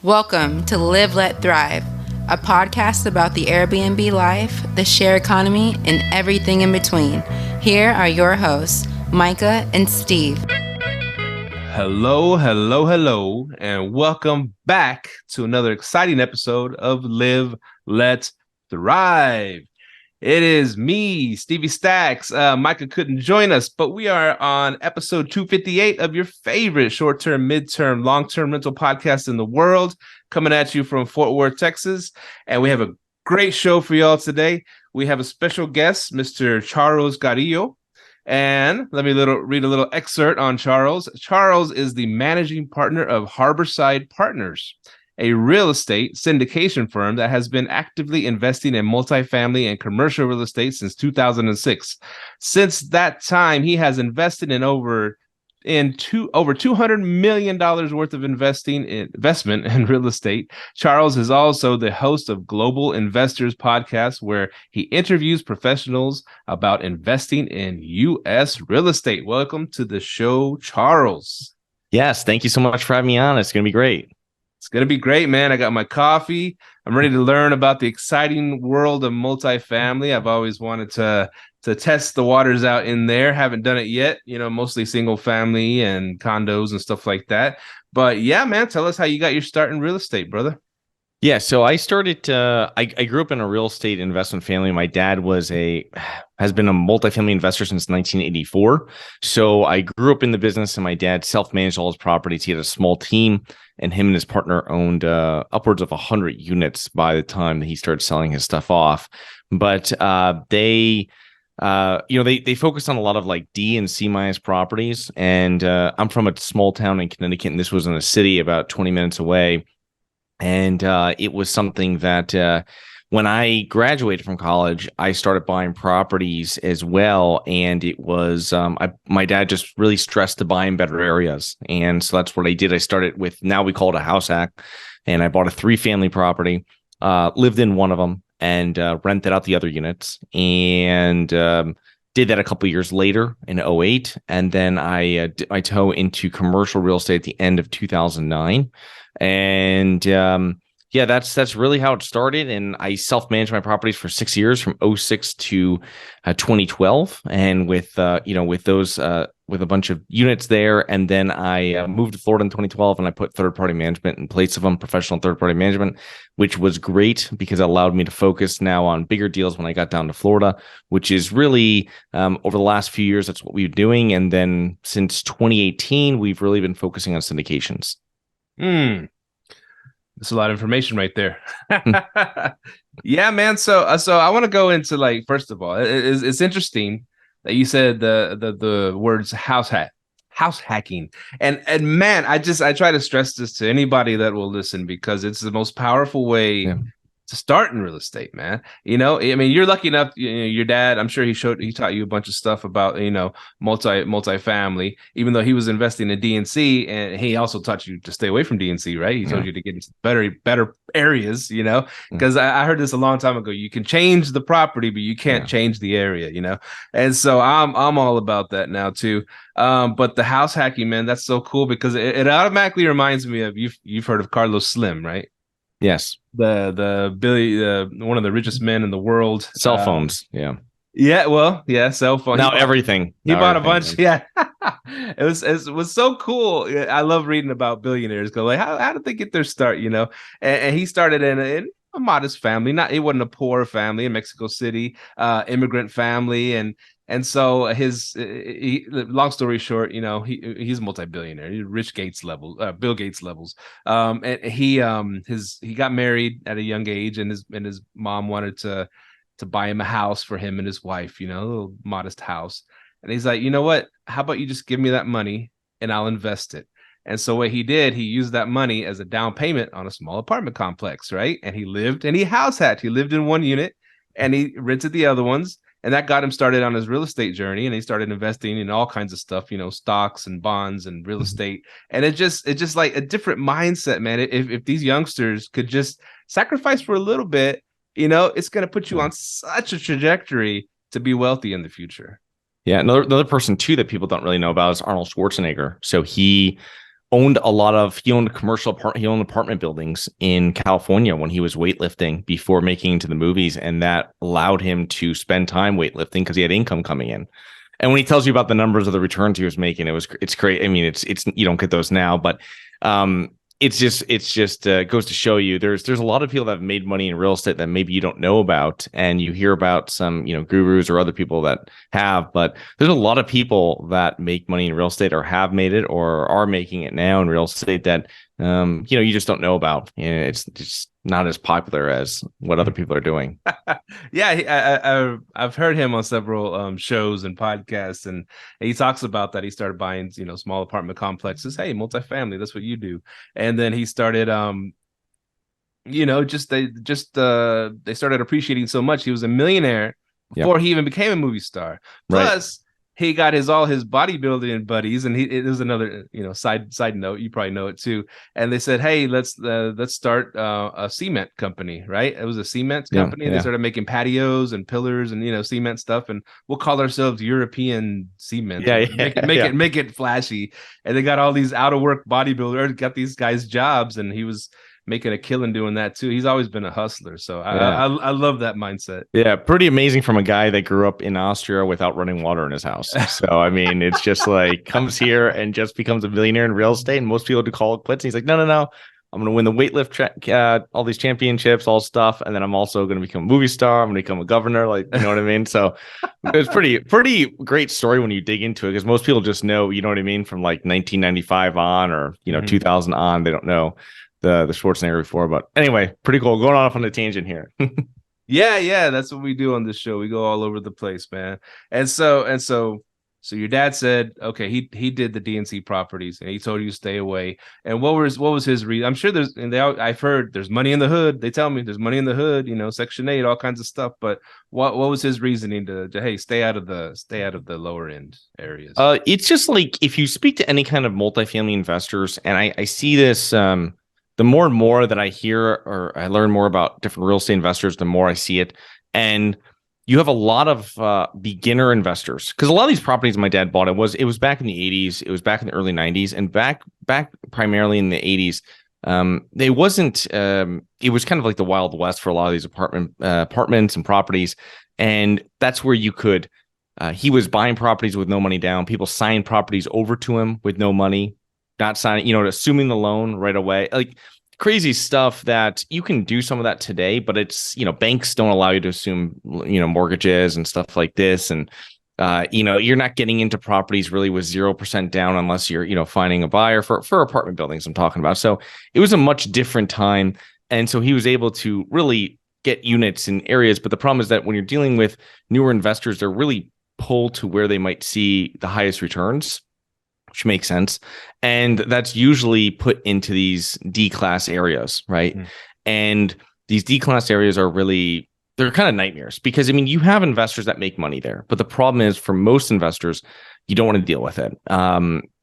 Welcome to Live, Let, Thrive, a podcast about the Airbnb life, the share economy, and everything in between. Here are your hosts, Micah and Steve. Hello, and welcome back to another exciting episode of Live, Let, Thrive. It is me, Stevie Stacks. Micah couldn't join us, but we are on episode 258 of your favorite short-term, midterm, long-term rental podcast in the world, coming at you from Fort Worth, Texas. And we have a great show for y'all today. We have a special guest, Mr. Charles Carillo. And let me read a little excerpt on Charles. Charles is the managing partner of Harborside Partners, a real estate syndication firm that has been actively investing in multifamily and commercial real estate since 2006. Since that time, he has invested in over $200 million worth of investment in real estate. Charles is also the host of Global Investors Podcast, where he interviews professionals about investing in U.S. real estate. Welcome to the show, Charles. Yes, thank you so much for having me on. It's going to be great. It's going to be great, man. I got my coffee. I'm ready to learn about the exciting world of multifamily. I've always wanted to test the waters out in there. Haven't done it yet, mostly single family and condos and stuff like that. But yeah, man, tell us how you got your start in real estate, brother. Yeah, so I started, I grew up in a real estate investment family. My dad has been a multifamily investor since 1984. So I grew up in the business, and my dad self-managed all his properties. He had a small team, and him and his partner owned upwards of 100 units by the time that he started selling his stuff off. But they focused on a lot of like D and C minus properties. And I'm from a small town in Connecticut, and this was in a city about 20 minutes away. And it was something that when I graduated from college, I started buying properties as well. And it was my dad just really stressed to buy in better areas. And so that's what I did. I started with, now we call it a house hack. And I bought a 3-family property, lived in one of them, and rented out the other units. And did that a couple of years later in 2008. And then I dipped my toe into commercial real estate at the end of 2009. And that's really how it started. And I self-managed my properties for 6 years, from 2006 to 2012. And with those with a bunch of units there. And then I moved to Florida in 2012, and I put third-party management in place of them, professional third-party management, which was great because it allowed me to focus now on bigger deals when I got down to Florida, which is really over the last few years, that's what we've been doing. And then since 2018, we've really been focusing on syndications. That's a lot of information right there. Yeah, man. So I want to go into, like, first of all, it's interesting that you said the words house hacking, and man, I try to stress this to anybody that will listen, because it's the most powerful way to start in real estate, man. I mean, you're lucky enough, your dad, I'm sure he taught you a bunch of stuff about, multifamily, even though he was investing in D&C, and he also taught you to stay away from D&C, right? He told you to get into better areas, because I heard this a long time ago. You can change the property, but you can't change the area, And so I'm all about that now too. But the house hacking, man, that's so cool, because it automatically reminds me of, you've heard of Carlos Slim, right? Yes. The Billy, one of the richest men in the world. Cell phones. Cell phone. Now everything. He bought a bunch. Man. Yeah. It was so cool. I love reading about billionaires. Go like, how did they get their start? And he started in a modest family. It wasn't a poor family in Mexico City, immigrant family, and so long story short, he's a multi-billionaire, Bill Gates levels. And he got married at a young age, and his mom wanted to buy him a house for him and his wife, a little modest house. And he's like, you know what? How about you just give me that money and I'll invest it? And so what he did, he used that money as a down payment on a small apartment complex, right? And he house hacked. He lived in one unit and he rented the other ones. And that got him started on his real estate journey, and he started investing in all kinds of stuff, stocks and bonds and real estate. And it's just like a different mindset, man. If these youngsters could just sacrifice for a little bit, it's going to put you on such a trajectory to be wealthy in the future. Yeah, another person too that people don't really know about is Arnold Schwarzenegger. So he owned he owned apartment buildings in California when he was weightlifting before making it into the movies. And that allowed him to spend time weightlifting because he had income coming in. And when he tells you about the numbers of the returns he was making, it's great. I mean, it's you don't get those now, but it's just goes to show you there's a lot of people that have made money in real estate that maybe you don't know about, and you hear about some gurus or other people that have, but there's a lot of people that make money in real estate or have made it or are making it now in real estate that you just don't know about. It's just not as popular as what other people are doing. Yeah, I've heard him on several shows and podcasts, and he talks about that. He started buying small apartment complexes. Hey, multifamily, that's what you do. And then he started they started appreciating so much. He was a millionaire before he even became a movie star. Plus, he got all his bodybuilding buddies, and it was another side note. You probably know it too. And they said, "Hey, let's start a cement company." Right? It was a cement company. Yeah. They started making patios and pillars and cement stuff, and we'll call ourselves European Cement. Make it flashy. And they got all these out of work bodybuilders, got these guys jobs, and he was making a killing doing that too. He's always been a hustler, so I love that mindset. Yeah, pretty amazing from a guy that grew up in Austria without running water in his house. So I mean, it's just like comes here and just becomes a millionaire in real estate, and most people do call it quits. And he's like, no, I'm going to win the weightlift all these championships, all stuff, and then I'm also going to become a movie star. I'm going to become a governor, like you know what I mean. So it's pretty great story when you dig into it, because most people just know, you know what I mean, from like 1995 on or 2000 on. They don't know the Schwarzenegger before, but anyway, pretty cool. Going off on a tangent here. Yeah, that's what we do on this show. We go all over the place, man. And so your dad said, okay, he did the DNC properties, and he told you to stay away. And what was his reason? I'm sure I've heard there's money in the hood. They tell me there's money in the hood, Section 8, all kinds of stuff. But what was his reasoning to hey, stay out of the lower end areas? It's just like if you speak to any kind of multifamily investors, and I see this. The more and more that I hear or I learn more about different real estate investors, the more I see it. And you have a lot of beginner investors, because a lot of these properties my dad bought, it was back in the 80s, it was back in the early 90s, and back primarily in the 80s. It was kind of like the Wild West for a lot of these apartments and properties. And that's where you could, he was buying properties with no money down. People signed properties over to him with no money, not signing, assuming the loan right away, like crazy stuff that you can do some of that today, but it's, banks don't allow you to assume, mortgages and stuff like this. And, you're not getting into properties really with 0% down unless you're, finding a buyer for apartment buildings I'm talking about. So it was a much different time. And so he was able to really get units in areas. But the problem is that when you're dealing with newer investors, they're really pulled to where they might see the highest returns, which makes sense. And that's usually put into these D-class areas, right? Mm. And these D-class areas they're kind of nightmares, because, you have investors that make money there. But the problem is, for most investors, you don't want to deal with it.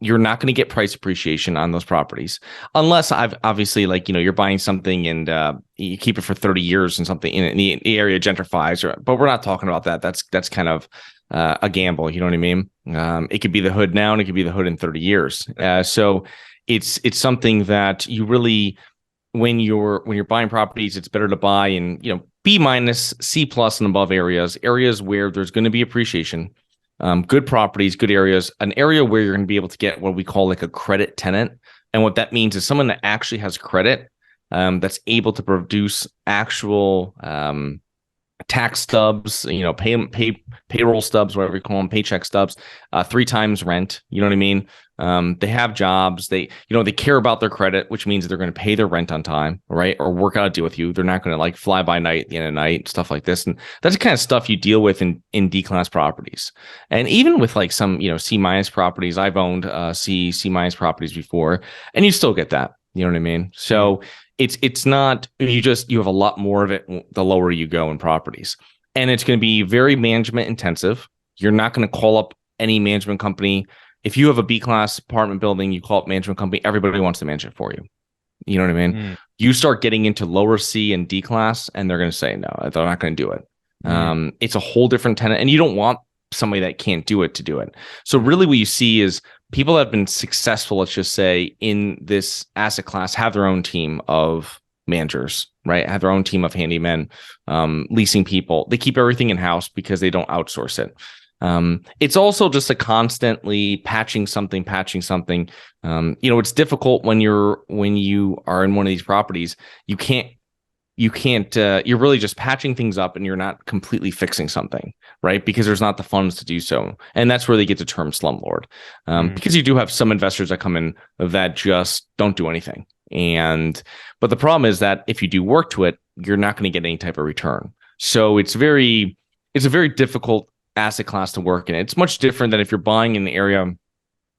You're not going to get price appreciation on those properties unless obviously you're buying something and you keep it for 30 years and something in the area gentrifies. But we're not talking about that. That's kind of a gamble. You know what I mean? It could be the hood now and it could be the hood in 30 years. So it's something that you really, when you're buying properties, it's better to buy in, B minus, C plus and above areas where there's going to be appreciation, good properties, good areas, an area where you're going to be able to get what we call like a credit tenant. And what that means is someone that actually has credit, that's able to produce actual, tax stubs, payroll stubs, whatever you call them, paycheck stubs, 3 times rent. You know what I mean? They have jobs. They care about their credit, which means they're going to pay their rent on time, right? Or work out a deal with you. They're not going to fly by night at the end of the night, stuff like this. And that's the kind of stuff you deal with in D-class properties. And even with some, C minus properties, I've owned C minus properties before, and you still get that. You know what I mean? So it's not, you have a lot more of it the lower you go in properties, and it's going to be very management intensive. You're not going to call up any management company. If you have a B-class apartment building, you call up management company, everybody wants to manage it for you. You know what I mean? Mm. You start getting into lower C and D class, and they're going to say, no, they're not going to do it. It's a whole different tenant, and you don't want somebody that can't do it to do it. So really what you see is people that have been successful, let's just say, in this asset class have their own team of managers, right? Have their own team of handymen, leasing people. They keep everything in house because they don't outsource it. It's also just a constantly patching something. It's difficult when you are in one of these properties. You can't, you're really just patching things up and you're not completely fixing something, right? Because there's not the funds to do so. And that's where they get the term slumlord. Because you do have some investors that come in that just don't do anything. But the problem is that if you do work to it, you're not going to get any type of return. So it's a very difficult asset class to work in. It's much different than if you're buying in an area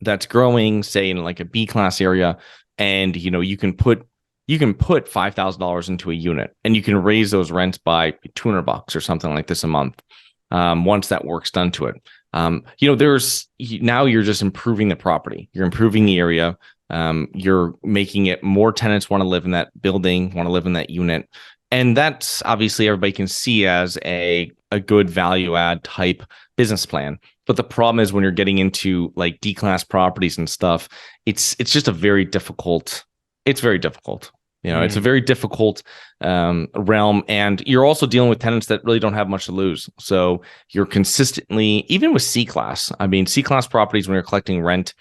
that's growing, say in like a B class area, and you can put $5,000 into a unit and you can raise those rents by $200 or something like this a month. Once that work's done to it, now you're just improving the property. You're improving the area. You're making it more tenants want to live in that building, want to live in that unit. And that's obviously everybody can see as a good value add type business plan. But the problem is when you're getting into like D-class properties and stuff, it's just very difficult. It's very difficult. It's a very difficult realm. And you're also dealing with tenants that really don't have much to lose. So you're consistently, even with C-class, C-class properties, when you're collecting rent,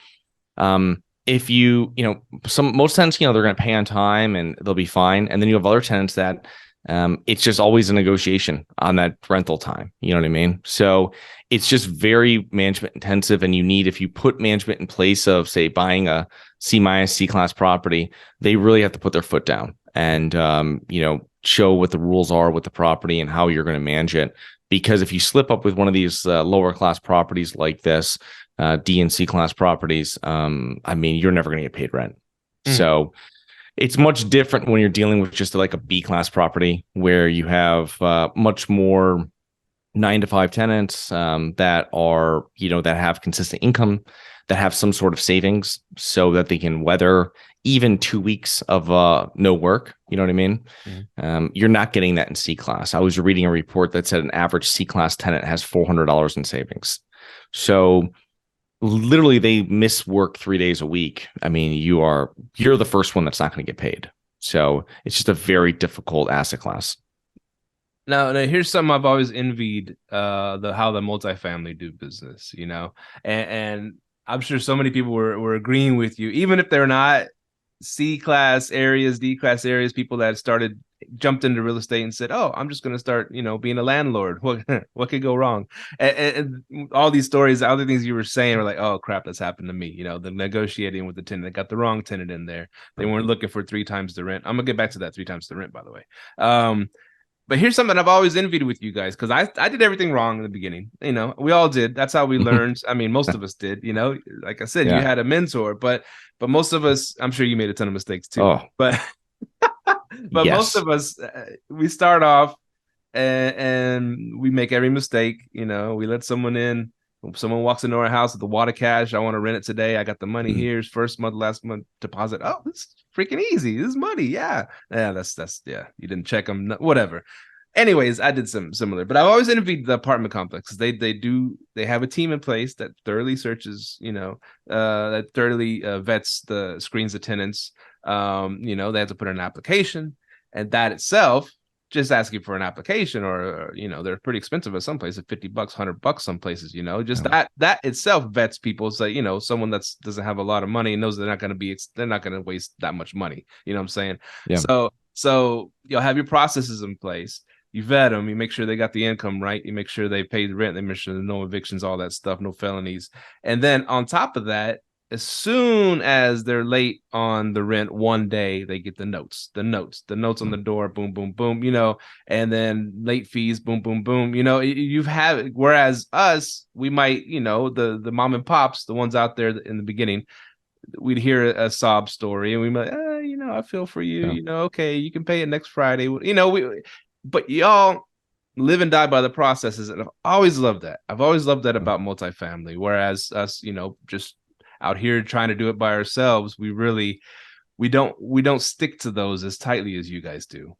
if most tenants, they're going to pay on time and they'll be fine. And then you have other tenants that it's just always a negotiation on that rental time. You know what I mean? So it's just very management intensive. And if you put management in place of, say, buying a C-class property, they really have to put their foot down and, show what the rules are with the property and how you're going to manage it. Because if you slip up with one of these lower class properties like this, D and C class properties, you're never going to get paid rent. So it's much different when you're dealing with just like a B class property where you have much more 9 to 5 tenants that are, that have consistent income, that have some sort of savings so that they can weather even 2 weeks of no work. You know what I mean? You're not getting that in C class. I was reading a report that said an average C class tenant has $400 in savings. So literally they miss work 3 days a week. You're the first one that's not going to get paid. So it's just a very difficult asset class. Now here's something I've always envied, how the multifamily do business, and I'm sure so many people were agreeing with you, even if they're not C-class areas, D-class areas, people that jumped into real estate and said, oh, I'm just going to start, being a landlord. What could go wrong? And all these stories, other things you were saying were like, oh, crap, that's happened to me. The negotiating with the tenant, they got the wrong tenant in there. They weren't looking for 3 times the rent. I'm going to get back to that 3 times the rent, by the way. But here's something I've always envied with you guys, because I did everything wrong in the beginning. We all did. That's how we learned. Most of us did. Like I said, You had a mentor, but most of us, I'm sure you made a ton of mistakes too. Oh. But yes. Most of us, we start off and we make every mistake. We let someone in. Someone walks into our house with the water cash. I want to rent it today. I got the money here. First month, last month deposit. Oh, this is freaking easy. This is money. Yeah. That's You didn't check them. Whatever. Anyways, I did some similar, but I've always envied the apartment complexes. They have a team in place that thoroughly searches, that thoroughly vets screens the tenants. They have to put in an application, and that itself, just asking for an application, or they're pretty expensive at some places, $50, $100 some places, that itself vets people. So someone that doesn't have a lot of money and knows they're not going to waste that much money. You know what I'm saying? Yeah. So you'll have your processes in place. You vet them, you make sure they got the income right, you make sure they paid the rent, they make sure there's no evictions, all that stuff, no felonies. And then on top of that, as soon as they're late on the rent one day, they get the notes on the door, boom, boom, boom, and then late fees, boom, boom, boom, whereas us, we might, the mom and pops, the ones out there in the beginning, we'd hear a sob story and we might, I feel for you, okay, you can pay it next Friday, but y'all live and die by the processes, and I've always loved that. About multifamily, whereas us, just out here trying to do it by ourselves, we don't stick to those as tightly as you guys do.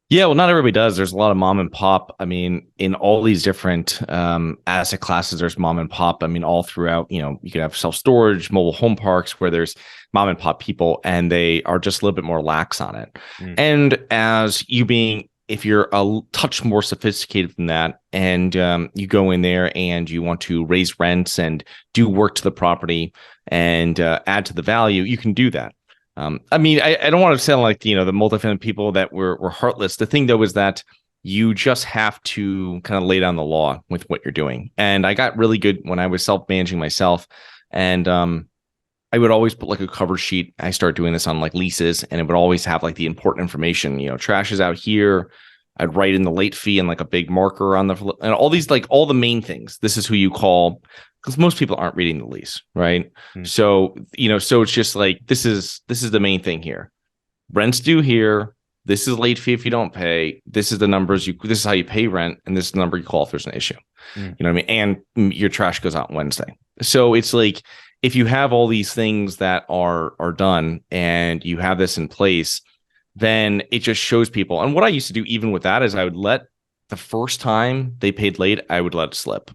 Yeah, well, not everybody does. There's a lot of mom and pop. I mean, in all these different asset classes, there's mom and pop. I mean, all throughout, you could have self-storage, mobile home parks where there's mom and pop people, and they are just a little bit more lax on it. And as you being, if you're a touch more sophisticated than that, and you go in there and you want to raise rents and do work to the property and add to the value, you can do that. I mean, I don't want to sound like, the multifamily people that were heartless. The thing, though, is that you just have to kind of lay down the law with what you're doing. And I got really good when I was self-managing myself. And I would always put like a cover sheet. I started doing this on like leases, and it would always have like the important information, trash is out here. I'd write in the late fee and like a big marker on and all these, like all the main things. This is who you call, because most people aren't reading the lease, right? So, so it's just like, this is the main thing here. Rent's due here. This is late fee if you don't pay. This is the numbers this is how you pay rent, and this is the number you call if there's an issue. You know what I mean? And your trash goes out Wednesday. So it's like, if you have all these things that are done and you have this in place, then it just shows people. And what I used to do even with that is I would let the first time they paid late, I would let it slip.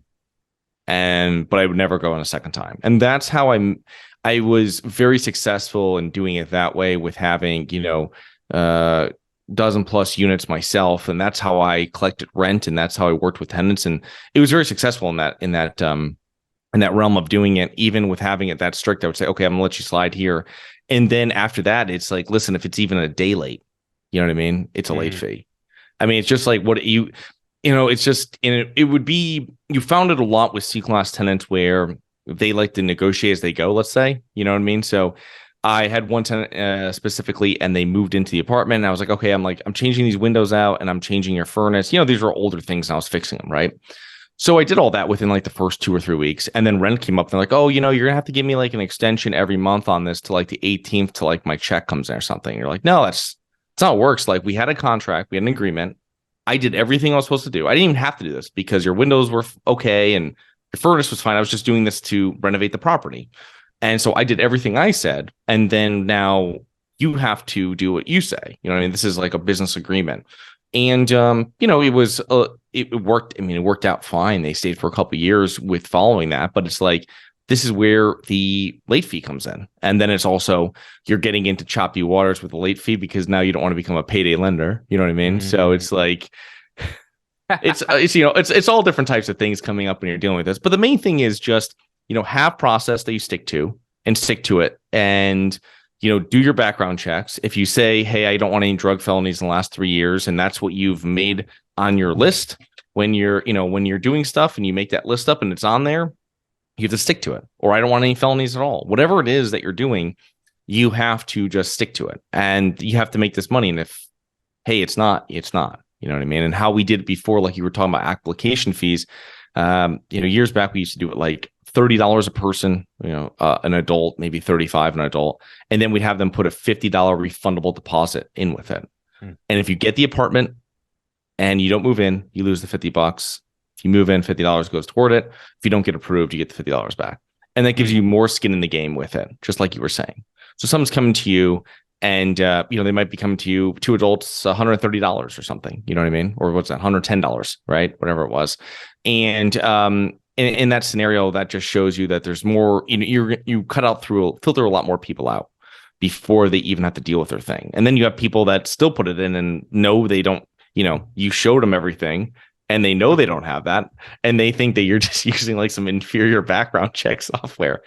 But I would never go on a second time. And that's how I was very successful in doing it that way, with having, dozen plus units myself. And that's how I collected rent. And that's how I worked with tenants. And it was very successful in that realm of doing it. Even with having it that strict, I would say, okay, I'm gonna let you slide here. And then after that, it's like, listen, if it's even a day late, you know what I mean? It's a late fee. I mean, it's just like it's just, it would be, you found it a lot with C-class tenants where they like to negotiate as they go, let's say, you know what I mean? So I had one tenant specifically, and they moved into the apartment, and I was like, okay, I'm changing these windows out, and I'm changing your furnace. These were older things, and I was fixing them, right? So I did all that within like the first 2 or 3 weeks. And then rent came up. They're like, oh, you're going to have to give me like an extension every month on this to like the 18th till like my check comes in or something. And you're like, no, that's not how it works. Like, we had a contract, we had an agreement. I did everything I was supposed to do. I didn't even have to do this because your windows were okay and your furnace was fine. I was just doing this to renovate the property. And so I did everything I said. And then now you have to do what you say. You know what I mean? This is like a business agreement. And, it worked. I mean, it worked out fine. They stayed for a couple of years with following that. But it's like, this is where the late fee comes in. And then it's also, you're getting into choppy waters with the late fee because now you don't want to become a payday lender. You know what I mean? So it's like, it's all different types of things coming up when you're dealing with this. But the main thing is just, have process that you stick to it. And, do your background checks. If you say, hey, I don't want any drug felonies in the last 3 years, and that's what you've made on your list when you're doing stuff, and you make that list up and it's on there, you have to stick to it. Or I don't want any felonies at all. Whatever it is that you're doing, you have to just stick to it, and you have to make this money. And if, hey, it's not, you know what I mean? And how we did it before, like you were talking about application fees, years back, we used to do it like $30 a person, an adult, maybe $35 an adult. And then we'd have them put a $50 refundable deposit in with it. And if you get the apartment and you don't move in, you lose the $50. If you move in, $50 goes toward it. If you don't get approved, you get the $50 back. And that gives you more skin in the game with it, just like you were saying. So someone's coming to you and, they might be coming to you, 2 adults, $130 or something, you know what I mean? Or what's that? $110, right? Whatever it was. And, in that scenario, that just shows you that there's more, you filter a lot more people out before they even have to deal with their thing. And then you have people that still put it in and know they don't, you showed them everything and they know they don't have that. And they think that you're just using like some inferior background check software.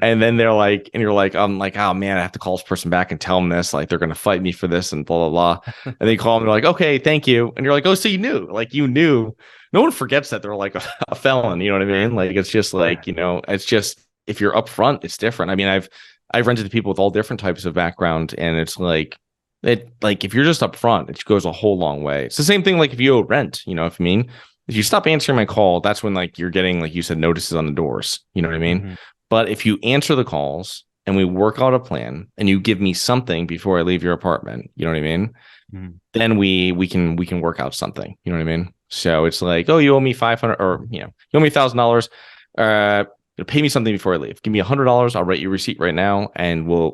And then they're like, and you're like, I'm like, oh man, I have to call this person back and tell them this, like they're going to fight me for this and blah, blah, blah. And they call them, they're like, okay, thank you. And you're like, oh, so you knew. No one forgets that they're like a felon. You know what I mean? Like, it's just like, it's just, if you're upfront, it's different. I mean, I've rented to people with all different types of background, and it's like, if you're just upfront, it goes a whole long way. It's the same thing. Like if you owe rent, if I mean, if you stop answering my call, that's when like you're getting, like you said, notices on the doors, you know what I mean? Mm-hmm. But if you answer the calls and we work out a plan and you give me something before I leave your apartment, you know what I mean? Mm-hmm. Then we can work out something, you know what I mean? So it's like, oh, you owe me $500, or you owe me $1,000. Pay me something before I leave. Give me $100. I'll write you a receipt right now, and we'll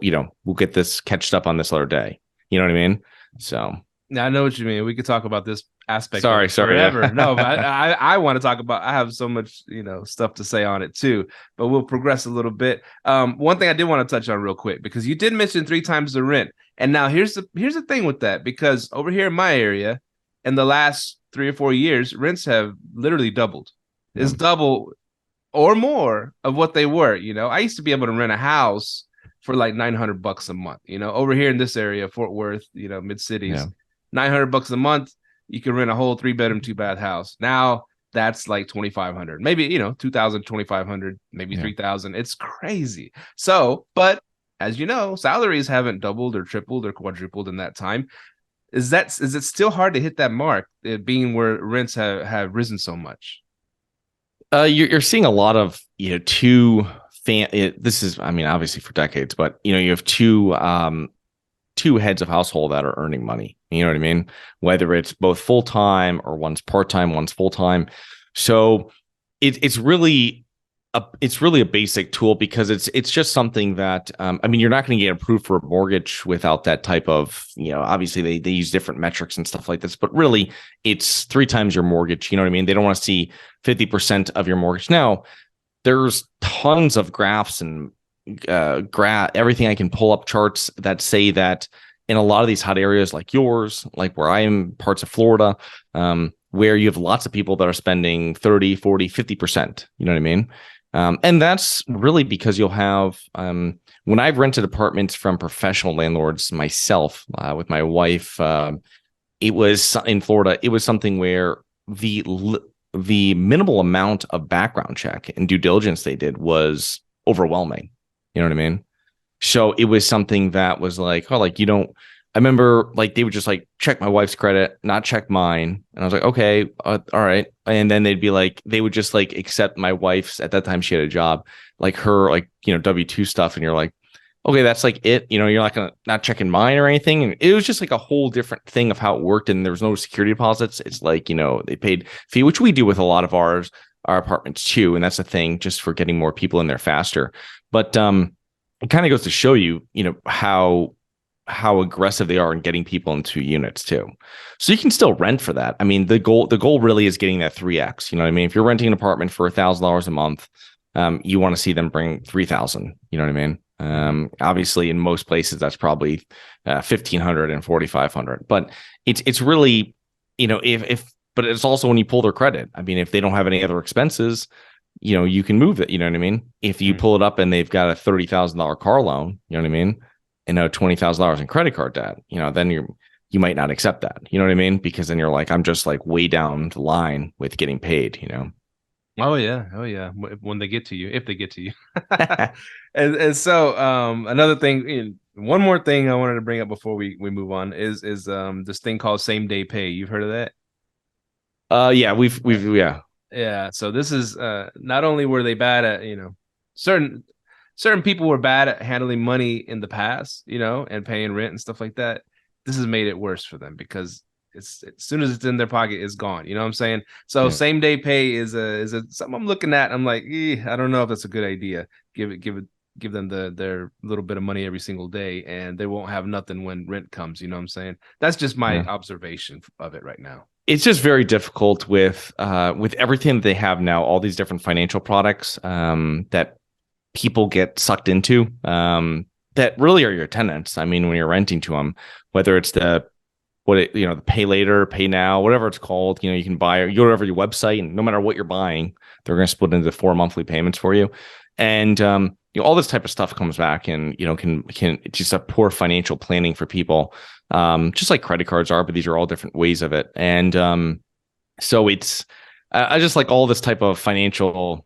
get this catched up on this other day. You know what I mean? So Now, I know what you mean. We could talk about this aspect Sorry, forever. yeah. No, but I want to talk about. I have so much stuff to say on it too. But we'll progress a little bit. One thing I did want to touch on real quick, because you did mention 3 times the rent, and now here's the thing with that, because over here in my area, in the last 3 or 4 years, rents have literally doubled. It's double or more of what they were. I used to be able to rent a house for like $900 a month. Over here in this area, Fort Worth, mid cities. Yeah. $900 a month, you can rent a whole 3-bedroom, 2-bath house. Now that's like $2,500, maybe, $2,000, $2,500, maybe $3,000. It's crazy. So, but as you know, salaries haven't doubled or tripled or quadrupled in that time. Is it still hard to hit that mark, being where rents have risen so much? You're seeing a lot of, this is, I mean, obviously for decades, but you have two heads of household that are earning money. You know what I mean? Whether it's both full-time or one's part-time, one's full-time. So it's really a basic tool, because it's just something that, I mean, you're not going to get approved for a mortgage without that type of, obviously they use different metrics and stuff like this, but really it's 3 times your mortgage. You know what I mean? They don't want to see 50% of your mortgage. Now, there's tons of graphs and everything I can pull up, charts that say that in a lot of these hot areas like yours, like where I am, parts of Florida, where you have lots of people that are spending 30, 40, 50%, you know what I mean? And that's really because you'll have, when I've rented apartments from professional landlords myself, with my wife, it was in Florida, it was something where the minimal amount of background check and due diligence they did was overwhelming. You know what I mean? So it was something that was like, I remember like they would just like check my wife's credit, not check mine. And I was like, okay, all right. And then they would just like accept my wife's, at that time she had a job, like her, like, W-2 stuff. And you're like, okay, that's like it, you're not checking mine or anything. And it was just like a whole different thing of how it worked. And there was no security deposits. It's like, they paid fee, which we do with a lot of our apartments too. And that's the thing, just for getting more people in there faster. But it kind of goes to show you, how aggressive they are in getting people into units too. So you can still rent for that. I mean, the goal really is getting that 3x. You know what I mean? If you're renting an apartment for $1,000 a month, you want to see them bring 3,000. You know what I mean? Obviously, in most places, that's probably 1,500 and 4,500. But it's really, but it's also when you pull their credit. I mean, if they don't have any other expenses, you can move it. You know what I mean? If you pull it up and they've got a $30,000 car loan, you know what I mean? And $20,000 in credit card debt, then you might not accept that. You know what I mean? Because then you're like, I'm just like way down the line with getting paid, Oh yeah. When they get to you, if they get to you. and so another thing, one more thing I wanted to bring up before we move on is this thing called same day pay. You've heard of that? Yeah, we've Yeah. So this is not only were they bad at, certain people were bad at handling money in the past, and paying rent and stuff like that. This has made it worse for them, because it's, as soon as it's in their pocket, it's gone. You know what I'm saying? So same day pay is something I'm looking at. I'm like, I don't know if that's a good idea. Give them their little bit of money every single day, and they won't have nothing when rent comes. You know what I'm saying? That's just my observation of it right now. It's just very difficult with everything that they have now, all these different financial products that people get sucked into, that really are your tenants. I mean, when you're renting to them, whether it's the pay later, pay now, whatever it's called, you can buy, you go over your website, and no matter what you're buying, they're going to split into 4 monthly payments for you. And, all this type of stuff comes back and, it's just a poor financial planning for people. Just like credit cards are, but these are all different ways of it. And, so it's, I just like all this type of financial,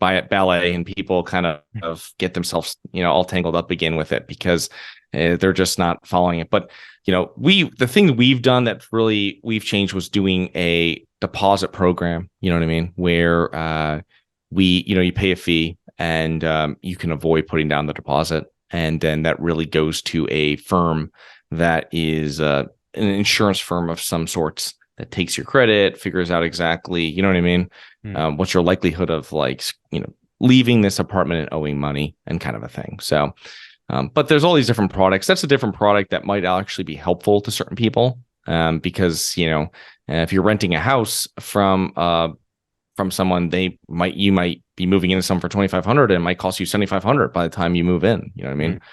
ballet, and people kind of get themselves, all tangled up again with it, because they're just not following it. But, the thing we've done that really we've changed was doing a deposit program, you know what I mean? Where, you pay a fee, and you can avoid putting down the deposit. And then that really goes to a firm that is an insurance firm of some sorts that takes your credit, figures out exactly, you know what I mean? What's your likelihood of leaving this apartment and owing money, and kind of a thing. So, but there's all these different products. That's a different product that might actually be helpful to certain people. because if you're renting a house from someone, you might be moving into something for $2,500 and it might cost you $7,500 by the time you move in. You know what I mean? Mm-hmm.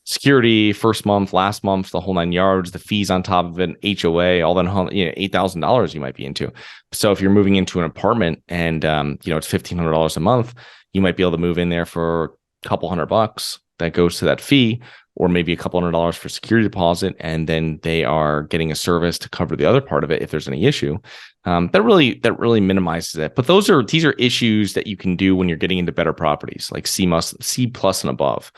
Security, first month, last month, the whole 9 yards, the fees on top of it, HOA, all that, $8,000 you might be into. So if you're moving into an apartment and it's $1,500 a month, you might be able to move in there for a couple $100 that goes to that fee, or maybe a couple $100 for security deposit, and then they are getting a service to cover the other part of it if there's any issue. That really minimizes it. But these are issues that you can do when you're getting into better properties like C plus and above.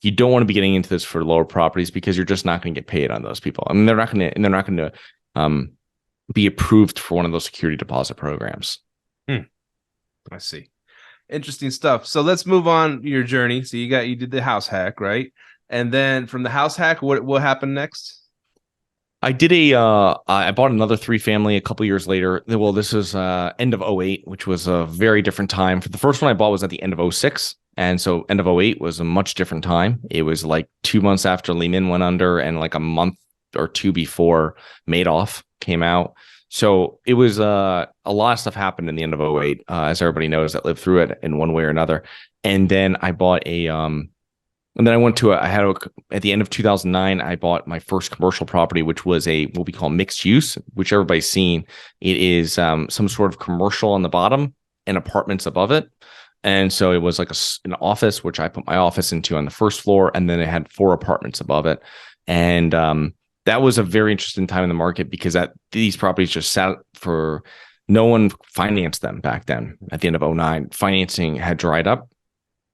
You don't want to be getting into this for lower properties because you're just not going to get paid on those people. I mean, they're not going to be approved for one of those security deposit programs. I see. Interesting stuff. So let's move on your journey. So you did the house hack, right? And then from the house hack, what happened next? I did I bought another 3-family a couple years later. Well, this was end of 2008, which was a very different time. For the first one I bought was at the end of 2006. And so end of 2008 was a much different time. It was like 2 months after Lehman went under and like a month or two before Madoff came out. So it was a lot of stuff happened in the end of 2008, as everybody knows that lived through it in one way or another. And then I bought at the end of 2009, I bought my first commercial property, which was what we call mixed use, which everybody's seen. It is some sort of commercial on the bottom and apartments above it. And so it was like an office, which I put my office into on the first floor, and then it had 4 apartments above it. And that was a very interesting time in the market because these properties just sat for no one financed them back then. At the end of 2009, financing had dried up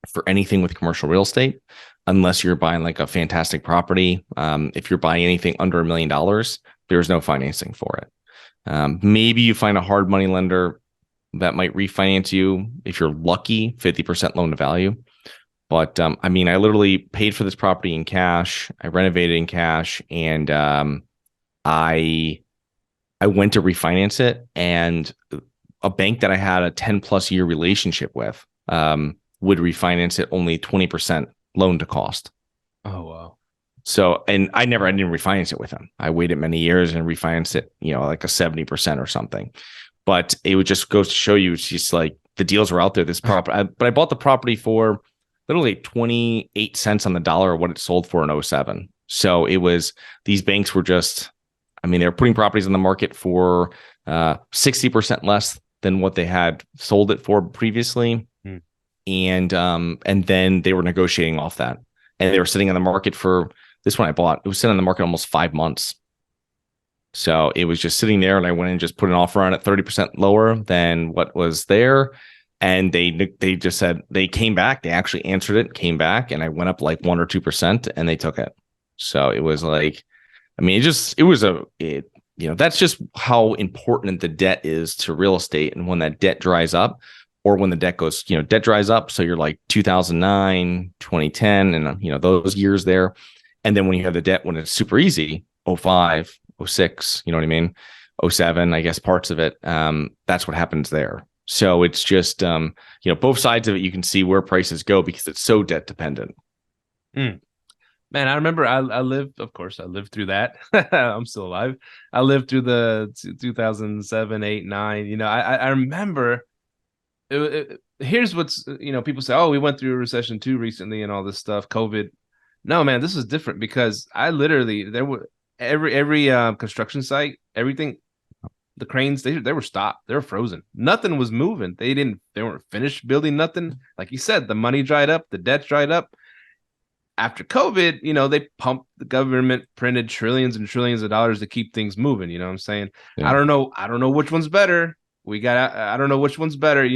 for anything with commercial real estate, unless you're buying like a fantastic property. If you're buying anything under $1 million, there's no financing for it. Maybe you find a hard money lender that might refinance you if you're lucky, 50% loan to value. But I literally paid for this property in cash. I renovated in cash, and I went to refinance it. And a bank that I had a 10+ year relationship with would refinance it only 20% loan to cost. Oh, wow. So, and I didn't refinance it with them. I waited many years and refinanced it, like a 70% or something. But it would just goes to show you, it's just like the deals were out there. This property, but I bought the property for literally 28 cents on the dollar of what it sold for in 2007. So it was, these banks were just, they were putting properties on the market for 60% less than what they had sold it for previously. And then they were negotiating off that, and they were sitting on the market for this one I bought. It was sitting on the market almost 5 months. So it was just sitting there, and I went and just put an offer on it 30% lower than what was there. And they just said, they came back. They actually answered it, came back, and I went up like 1 or 2%, and they took it. So it was like, that's just how important the debt is to real estate. And when that debt dries up, or when the debt goes, debt dries up. So you're like 2009, 2010, and those years there. And then when you have the debt, when it's super easy, 05, 06, you know what I mean? 07, I guess parts of it. That's what happens there. So it's just, both sides of it, you can see where prices go because it's so debt dependent. Man, I remember I lived through that. I'm still alive. I lived through the 2007, 8, 9. I remember here's what's, people say, oh, we went through a recession too recently and all this stuff, COVID. No, man, this is different because I literally, there were every construction site, everything, the cranes, they were stopped. They were frozen. Nothing was moving. They weren't finished building nothing. Like you said, the money dried up, the debt dried up. After COVID, they pumped, the government printed trillions and trillions of dollars to keep things moving. You know what I'm saying? Yeah. I don't know which one's better. I don't know which one's better.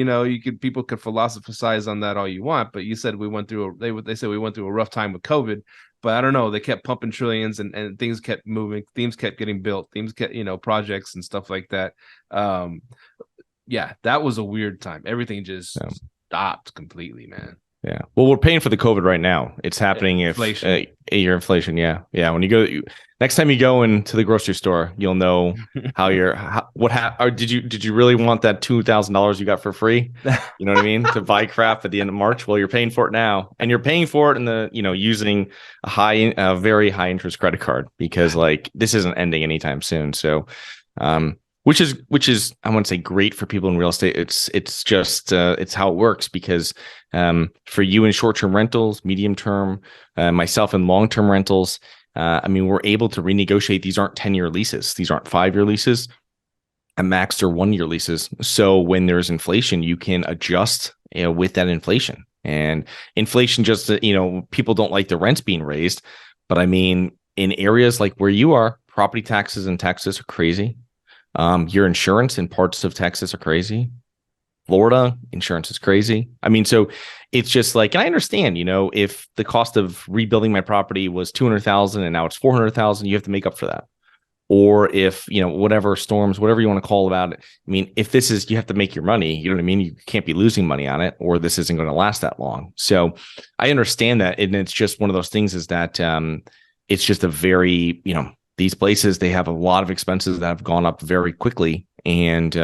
People could philosophize on that all you want, but you said we went through they said we went through a rough time with COVID, but I don't know. They kept pumping trillions and things kept moving. Themes kept getting built. Themes kept, projects and stuff like that. Yeah, that was a weird time. Everything just stopped completely, man. Yeah. Well, we're paying for the COVID right now. It's happening Inflation. if your inflation. Yeah. Yeah. When you go, next time you go into the grocery store, you'll know or did you really want that $2,000 you got for free? You know what I mean? To buy crap at the end of March. Well, you're paying for it now, and you're paying for it in using a very high interest credit card, because like this isn't ending anytime soon. So, which is I wouldn't say great for people in real estate. It's just it's how it works, because for you in short-term rentals, medium-term, myself in long-term rentals, we're able to renegotiate. These aren't 10-year leases. These aren't 5-year leases. At max, they're 1-year leases. So when there's inflation, you can adjust with that inflation. And inflation just, people don't like the rents being raised. But I mean, in areas like where you are, property taxes in Texas are crazy. Your insurance in parts of Texas are crazy. Florida insurance is crazy. I mean, so it's just like, and I understand, if the cost of rebuilding my property was $200,000 and now it's $400,000, you have to make up for that. Or if, whatever storms, whatever you want to call about it. I mean, if this is, you have to make your money, you know what I mean? You can't be losing money on it, or this isn't going to last that long. So I understand that. And it's just one of those things is that it's just a very, these places, they have a lot of expenses that have gone up very quickly. And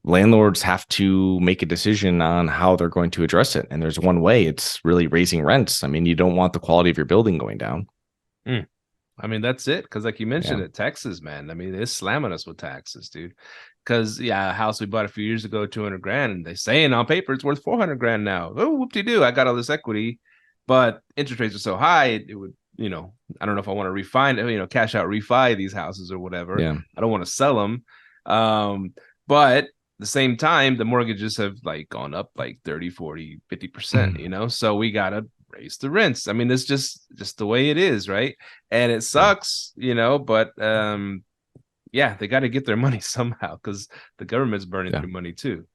landlords have to make a decision on how they're going to address it. And there's one way, it's really raising rents. I mean, you don't want the quality of your building going down. I mean, that's it. Because like you mentioned it, Texas, man. I mean, it's slamming us with taxes, dude. Because a house we bought a few years ago, $200,000, and they saying on paper it's worth $400,000 now. Oh, whoop-de-doo, I got all this equity, but interest rates are so high, it would, I don't know if I want to cash out, refi these houses or whatever. Yeah. I don't want to sell them. But at the same time, the mortgages have like gone up like 30, 40, 50%, so we got to raise the rents. I mean, it's just the way it is, right? And it sucks, but they got to get their money somehow, because the government's burning through money too,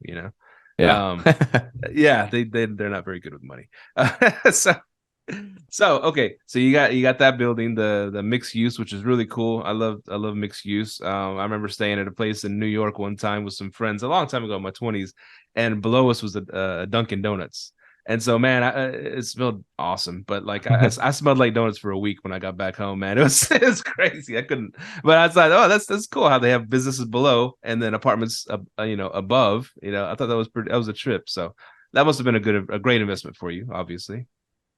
Yeah. They're not very good with money. So okay, so you got that building, the mixed use, which is really cool. I love mixed use. I remember staying at a place in New York one time with some friends a long time ago in my 20s, and below us was a Dunkin' Donuts. And so, man, it smelled awesome. But like, I smelled like donuts for a week when I got back home, man. It was crazy. I couldn't. But I was like, oh, that's cool how they have businesses below and then apartments, above. I thought that was a trip. So that must have been a great investment for you, obviously.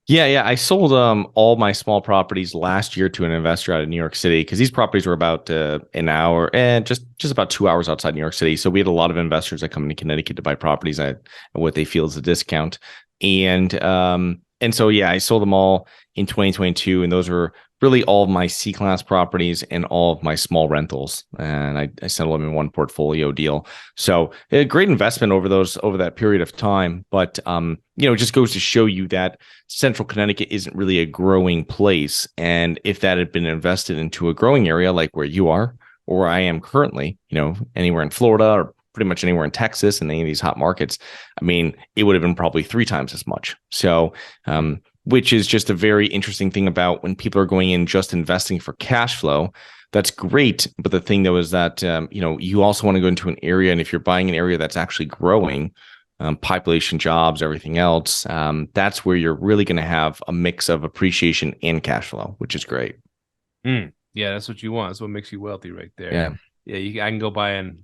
Yeah. I sold all my small properties last year to an investor out of New York City, because these properties were about an hour and just about 2 hours outside New York City. So we had a lot of investors that come into Connecticut to buy properties at what they feel is a discount. And so, I sold them all in 2022. And those were really all of my C-class properties and all of my small rentals. And I settled them in one portfolio deal. So a great investment over that period of time. But, it just goes to show you that central Connecticut isn't really a growing place. And if that had been invested into a growing area like where you are, or where I am currently, anywhere in Florida or pretty much anywhere in Texas and any of these hot markets, I mean, it would have been probably 3 times as much. So, which is just a very interesting thing about when people are going in just investing for cash flow. That's great. But the thing though is that, you also want to go into an area. And if you're buying an area that's actually growing, population, jobs, everything else, that's where you're really going to have a mix of appreciation and cash flow, which is great. Yeah, that's what you want. That's what makes you wealthy right there. Yeah. I can go buy in.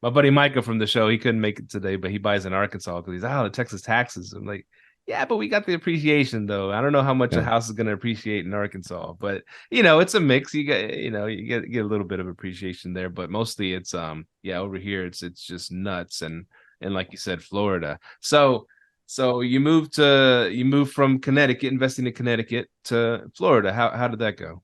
My buddy Micah from the show, he couldn't make it today, but he buys in Arkansas because he's the Texas taxes. I'm like, yeah, but we got the appreciation though. I don't know how much a house is going to appreciate in Arkansas, but it's a mix. You get you get a little bit of appreciation there, but mostly it's over here it's just nuts, and like you said, Florida. So you moved from Connecticut, investing in Connecticut, to Florida. How did that go?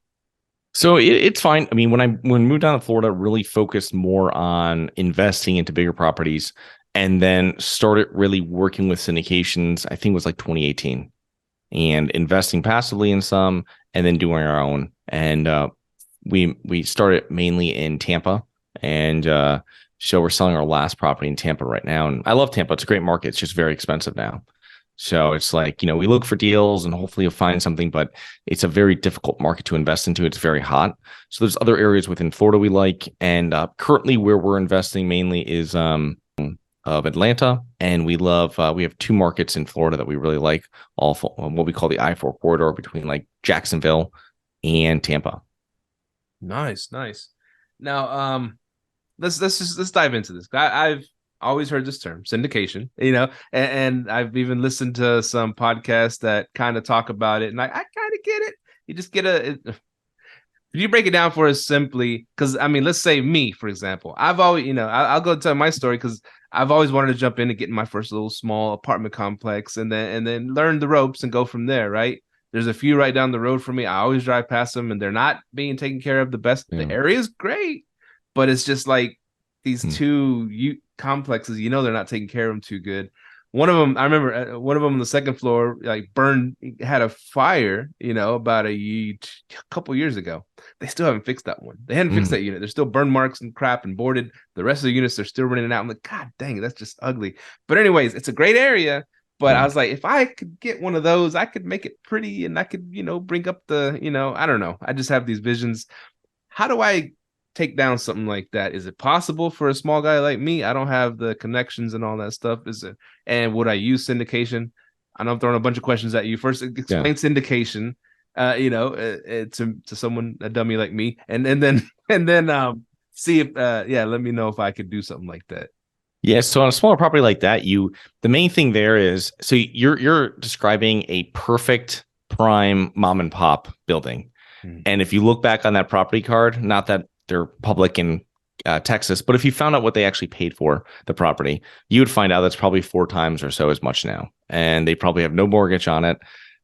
So it's fine. I mean, when I moved down to Florida, really focused more on investing into bigger properties, and then started really working with syndications. I think it was like 2018, and investing passively in some, and then doing our own. And we started mainly in Tampa, and so we're selling our last property in Tampa right now. And I love Tampa; it's a great market. It's just very expensive now. So it's like, we look for deals and hopefully you'll find something, but it's a very difficult market to invest into. It's very hot. So there's other areas within Florida we like. And currently where we're investing mainly is of Atlanta, and we have two markets in Florida that we really like, what we call the I-4 corridor between like Jacksonville and Tampa. Nice. Now, let's dive into this. I've always heard this term, syndication, and I've even listened to some podcasts that kind of talk about it, and I kind of get it. You just get if you break it down for us simply, because I mean, let's say me, for example, I've always, I'll go tell my story because I've always wanted to jump in and get in my first little small apartment complex and then learn the ropes and go from there, right? There's a few right down the road for me. I always drive past them and they're not being taken care of the best. Yeah. The area is great, but it's just like these two complexes, they're not taking care of them too good. One of them, I remember one of them on the second floor, like had a fire, about a couple years ago. They still haven't fixed that one. They hadn't fixed that unit. There's still burn marks and crap and boarded. The rest of the units, they're still running out. I'm like, God dang, that's just ugly. But anyways, it's a great area. But I was like, if I could get one of those, I could make it pretty and I could, bring up the, I don't know. I just have these visions. How do I take down something like that? Is it possible for a small guy like me? I don't have the connections and all that stuff. Is it? And would I use syndication? I know I'm throwing a bunch of questions at you. First, explain syndication, to someone, a dummy like me, and then see if let me know if I could do something like that. Yeah, so on a smaller property like that, the main thing there is, so you're describing a perfect prime mom and pop building. And if you look back on that property card, not that they're public in Texas, but if you found out what they actually paid for the property, you would find out that's probably 4 times or so as much now. And they probably have no mortgage on it.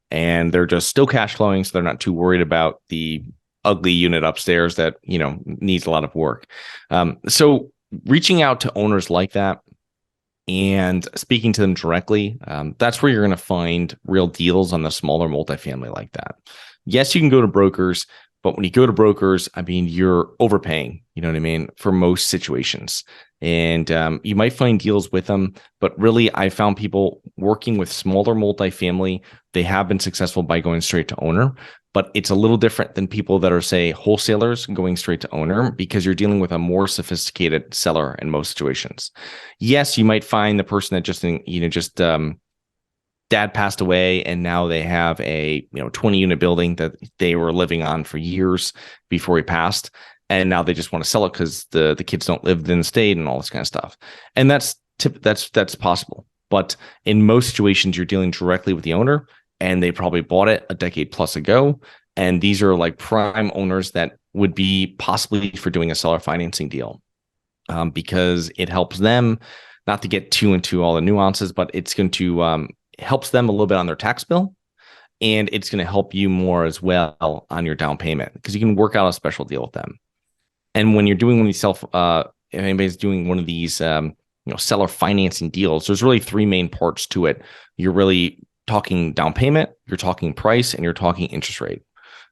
And they're just still cash flowing, so they're not too worried about the ugly unit upstairs that, needs a lot of work. So reaching out to owners like that and speaking to them directly, that's where you're going to find real deals on the smaller multifamily like that. Yes, you can go to brokers, but when you go to brokers, I mean, you're overpaying, for most situations. And you might find deals with them, but really I found people working with smaller multifamily, they have been successful by going straight to owner. But it's a little different than people that are, say, wholesalers going straight to owner, because you're dealing with a more sophisticated seller in most situations. Yes, you might find the person that just dad passed away and now they have a 20 unit building that they were living on for years before he passed, and now they just want to sell it because the kids don't live in the state and all this kind of stuff. And that's possible. But in most situations, you're dealing directly with the owner, and they probably bought it a decade plus ago. And these are like prime owners that would be possibly for doing a seller financing deal, because it helps them, not to get too into all the nuances, but it's going to helps them a little bit on their tax bill. And it's going to help you more as well on your down payment, because you can work out a special deal with them. And when you're doing one of these if anybody's doing one of these, seller financing deals, there's really 3 main parts to it. You're really talking down payment, you're talking price, and you're talking interest rate.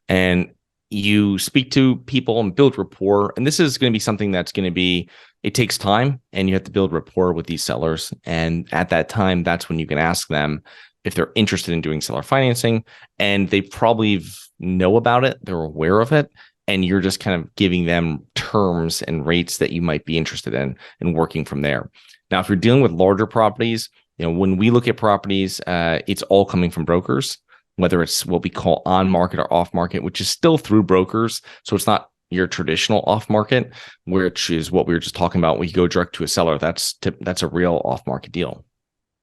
And you speak to people and build rapport. And this is going to be something that's going to be, it takes time, and you have to build rapport with these sellers. And at that time, that's when you can ask them if they're interested in doing seller financing, and they probably know about it, they're aware of it. And you're just kind of giving them terms and rates that you might be interested in and working from there. Now, if you're dealing with larger properties, when we look at properties, it's all coming from brokers, whether it's what we call on market or off market, which is still through brokers. So it's not your traditional off market, which is what we were just talking about. When you go direct to a seller, that's a real off market deal.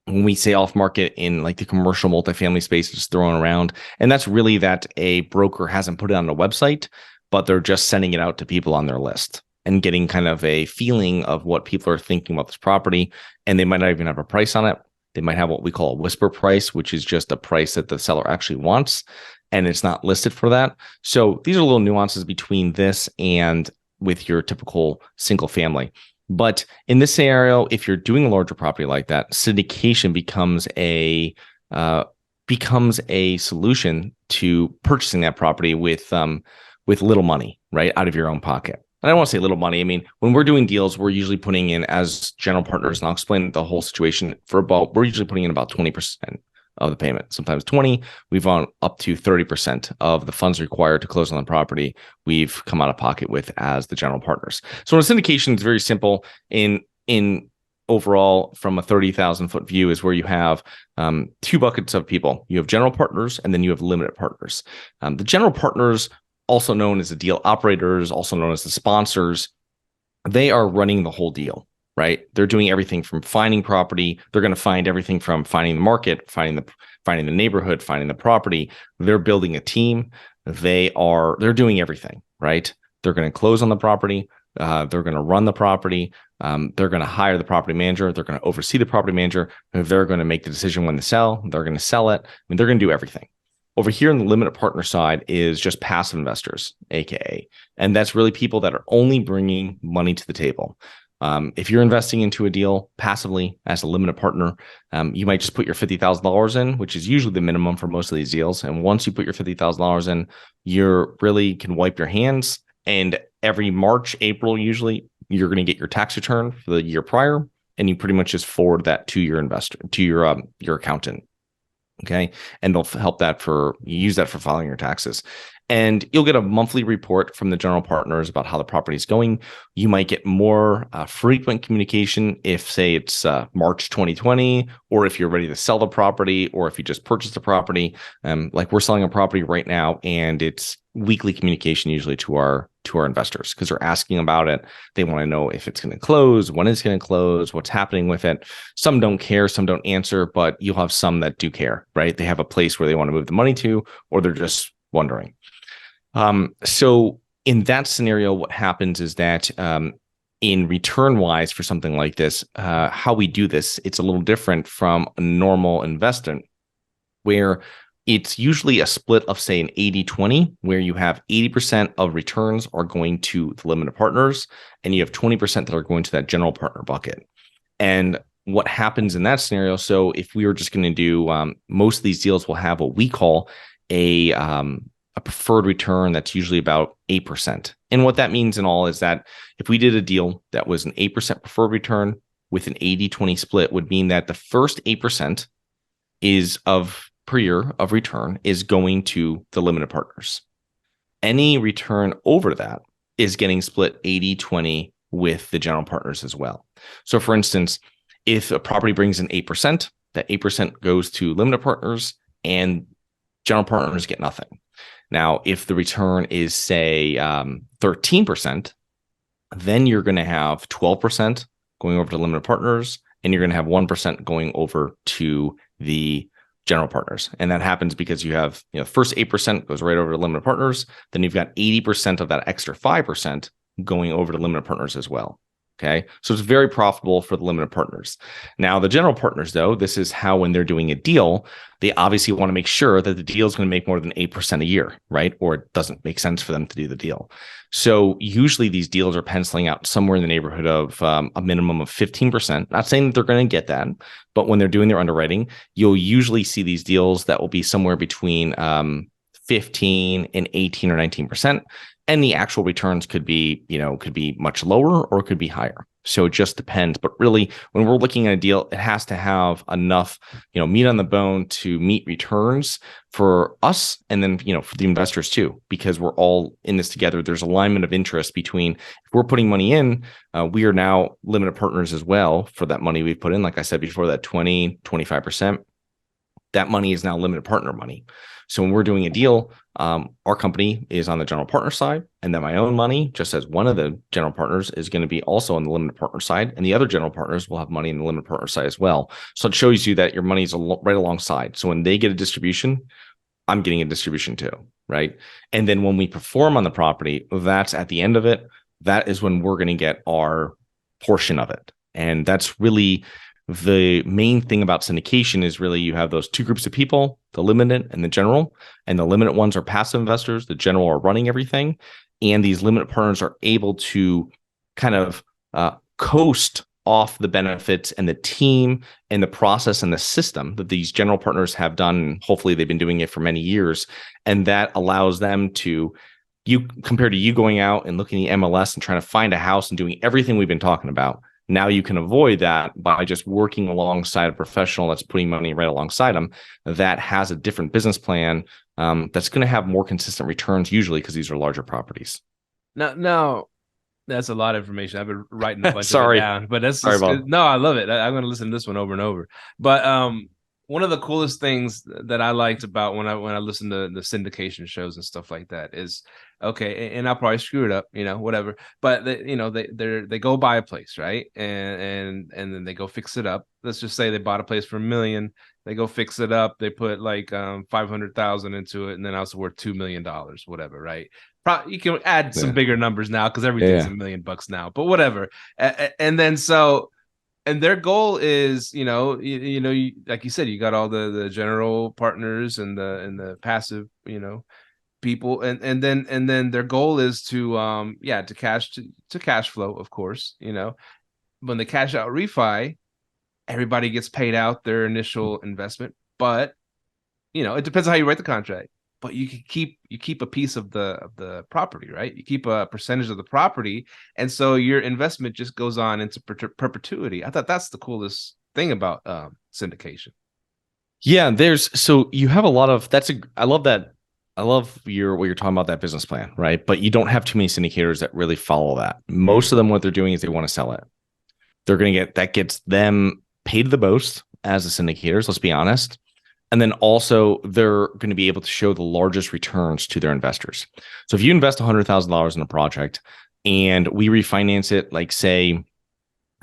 When we say off market in like the commercial multifamily space, it's thrown around. And that's really that a broker hasn't put it on the website, but they're just sending it out to people on their list and getting kind of a feeling of what people are thinking about this property. And they might not even have a price on it. They might have what we call a whisper price, which is just a price that the seller actually wants, and it's not listed for that. So these are little nuances between this and with your typical single family. But in this scenario, if you're doing a larger property like that, syndication becomes a solution to purchasing that property with little money, right, out of your own pocket. And I don't want to say little money. I mean, when we're doing deals, we're usually putting in, as general partners, and I'll explain the whole situation we're usually putting in about 20% of the payment, sometimes 20. We've gone up to 30% of the funds required to close on the property we've come out of pocket with as the general partners. So in a syndication, it's very simple. In overall from a 30,000 foot view is where you have two buckets of people. You have general partners and then you have limited partners. The general partners, also known as the deal operators, also known as the sponsors, they are running the whole deal, right? They're doing everything from finding property. They're going to find everything from finding the market, finding the neighborhood, finding the property. They're building a team. They're doing everything, right? They're going to close on the property. They're going to run the property. They're going to hire the property manager. They're going to oversee the property manager. They're going to make the decision when to sell. They're going to sell it. I mean, they're going to do everything. Over here in the limited partner side is just passive investors, AKA. And that's really people that are only bringing money to the table. If you're investing into a deal passively as a limited partner, you might just put your $50,000 in, which is usually the minimum for most of these deals. And once you put your $50,000 in, you really can wipe your hands. And every March, April, usually you're going to get your tax return for the year prior, and you pretty much just forward that to your investor, to your accountant. Okay. And they'll help use that for filing your taxes. And you'll get a monthly report from the general partners about how the property is going. You might get more frequent communication if, say, it's March 2020, or if you're ready to sell the property, or if you just purchased the property. Like we're selling a property right now, and it's weekly communication usually to our investors because they're asking about it. They want to know if it's going to close, when it's going to close, what's happening with it. Some don't care, some don't answer, but you'll have some that do care, right? They have a place where they want to move the money to, or they're just wondering. So in that scenario, what happens is that in return wise for something like this, how we do this, it's a little different from a normal investment where it's usually a split of, say, an 80-20, where you have 80% of returns are going to the limited partners, and you have 20% that are going to that general partner bucket. And what happens in that scenario, so if we were just going to do, most of these deals will have what we call a preferred return that's usually about 8%. And what that means in all is that if we did a deal that was an 8% preferred return with an 80-20 split, would mean that the first 8% per year of return is going to the limited partners. Any return over that is getting split 80-20 with the general partners as well. So for instance, if a property brings in 8%, that 8% goes to limited partners and general partners get nothing. Now, if the return is, say, 13%, then you're going to have 12% going over to limited partners, and you're going to have 1% going over to the general partners. And that happens because you have, first 8% goes right over to limited partners. Then you've got 80% of that extra 5% going over to limited partners as well. Okay. So it's very profitable for the limited partners. Now, the general partners, though, this is how when they're doing a deal, they obviously want to make sure that the deal is going to make more than 8% a year, right? Or it doesn't make sense for them to do the deal. So usually these deals are penciling out somewhere in the neighborhood of a minimum of 15%. Not saying that they're going to get that, but when they're doing their underwriting, you'll usually see these deals that will be somewhere between 15 and 18 or 19%. And the actual returns could be much lower or it could be higher. So it just depends. But really, when we're looking at a deal, it has to have enough, meat on the bone to meet returns for us, and then, for the investors too, because we're all in this together. There's alignment of interest between, if we're putting money in, we are now limited partners as well for that money we've put in. Like I said before, that 20, 25%, that money is now limited partner money. So when we're doing a deal, our company is on the general partner side, and then my own money, just as one of the general partners, is going to be also on the limited partner side, and the other general partners will have money in the limited partner side as well. So it shows you that your money is right alongside. So when they get a distribution, I'm getting a distribution too, right? And then when we perform on the property, that's at the end of it. That is when we're going to get our portion of it. And that's really the main thing about syndication is really you have those two groups of people, the limited and the general, and the limited ones are passive investors. The general are running everything. And these limited partners are able to kind of coast off the benefits and the team and the process and the system that these general partners have done. Hopefully they've been doing it for many years. And that allows them to, compared to you going out and looking at the MLS and trying to find a house and doing everything we've been talking about. Now you can avoid that by just working alongside a professional that's putting money right alongside them that has a different business plan that's going to have more consistent returns usually because these are larger properties. Now, That's a lot of information. I've been writing a bunch of it Sorry. down, but that's Sorry, just Bob. no. I love it. I'm going to listen to this one over and over. But one of the coolest things that I liked about when I listened to the syndication shows and stuff like that is okay, and I'll probably screw it up, whatever. But they go buy a place, right, and then they go fix it up. Let's just say they bought a place for $1 million. They go fix it up. They put like 500,000 into it, and then I was worth $2 million, whatever, right? You can add some bigger numbers now because everything's $1 million now, but whatever. And then and their goal is, like you said, you got all the general partners and the passive, people, and then their goal is to cash flow, of course. When they cash out refi, everybody gets paid out their initial investment, but it depends on how you write the contract. But you keep a piece of the property, right? You keep a percentage of the property, and so your investment just goes on into perpetuity. I thought that's the coolest thing about syndication. Yeah, so you have a lot of I love that. I love what you're talking about, that business plan, right? But you don't have too many syndicators that really follow that. Most of them, what they're doing is they want to sell it. They're going to that gets them paid the most as the syndicators. Let's be honest. And then also they're going to be able to show the largest returns to their investors. So if you invest $100,000 in a project and we refinance it, like say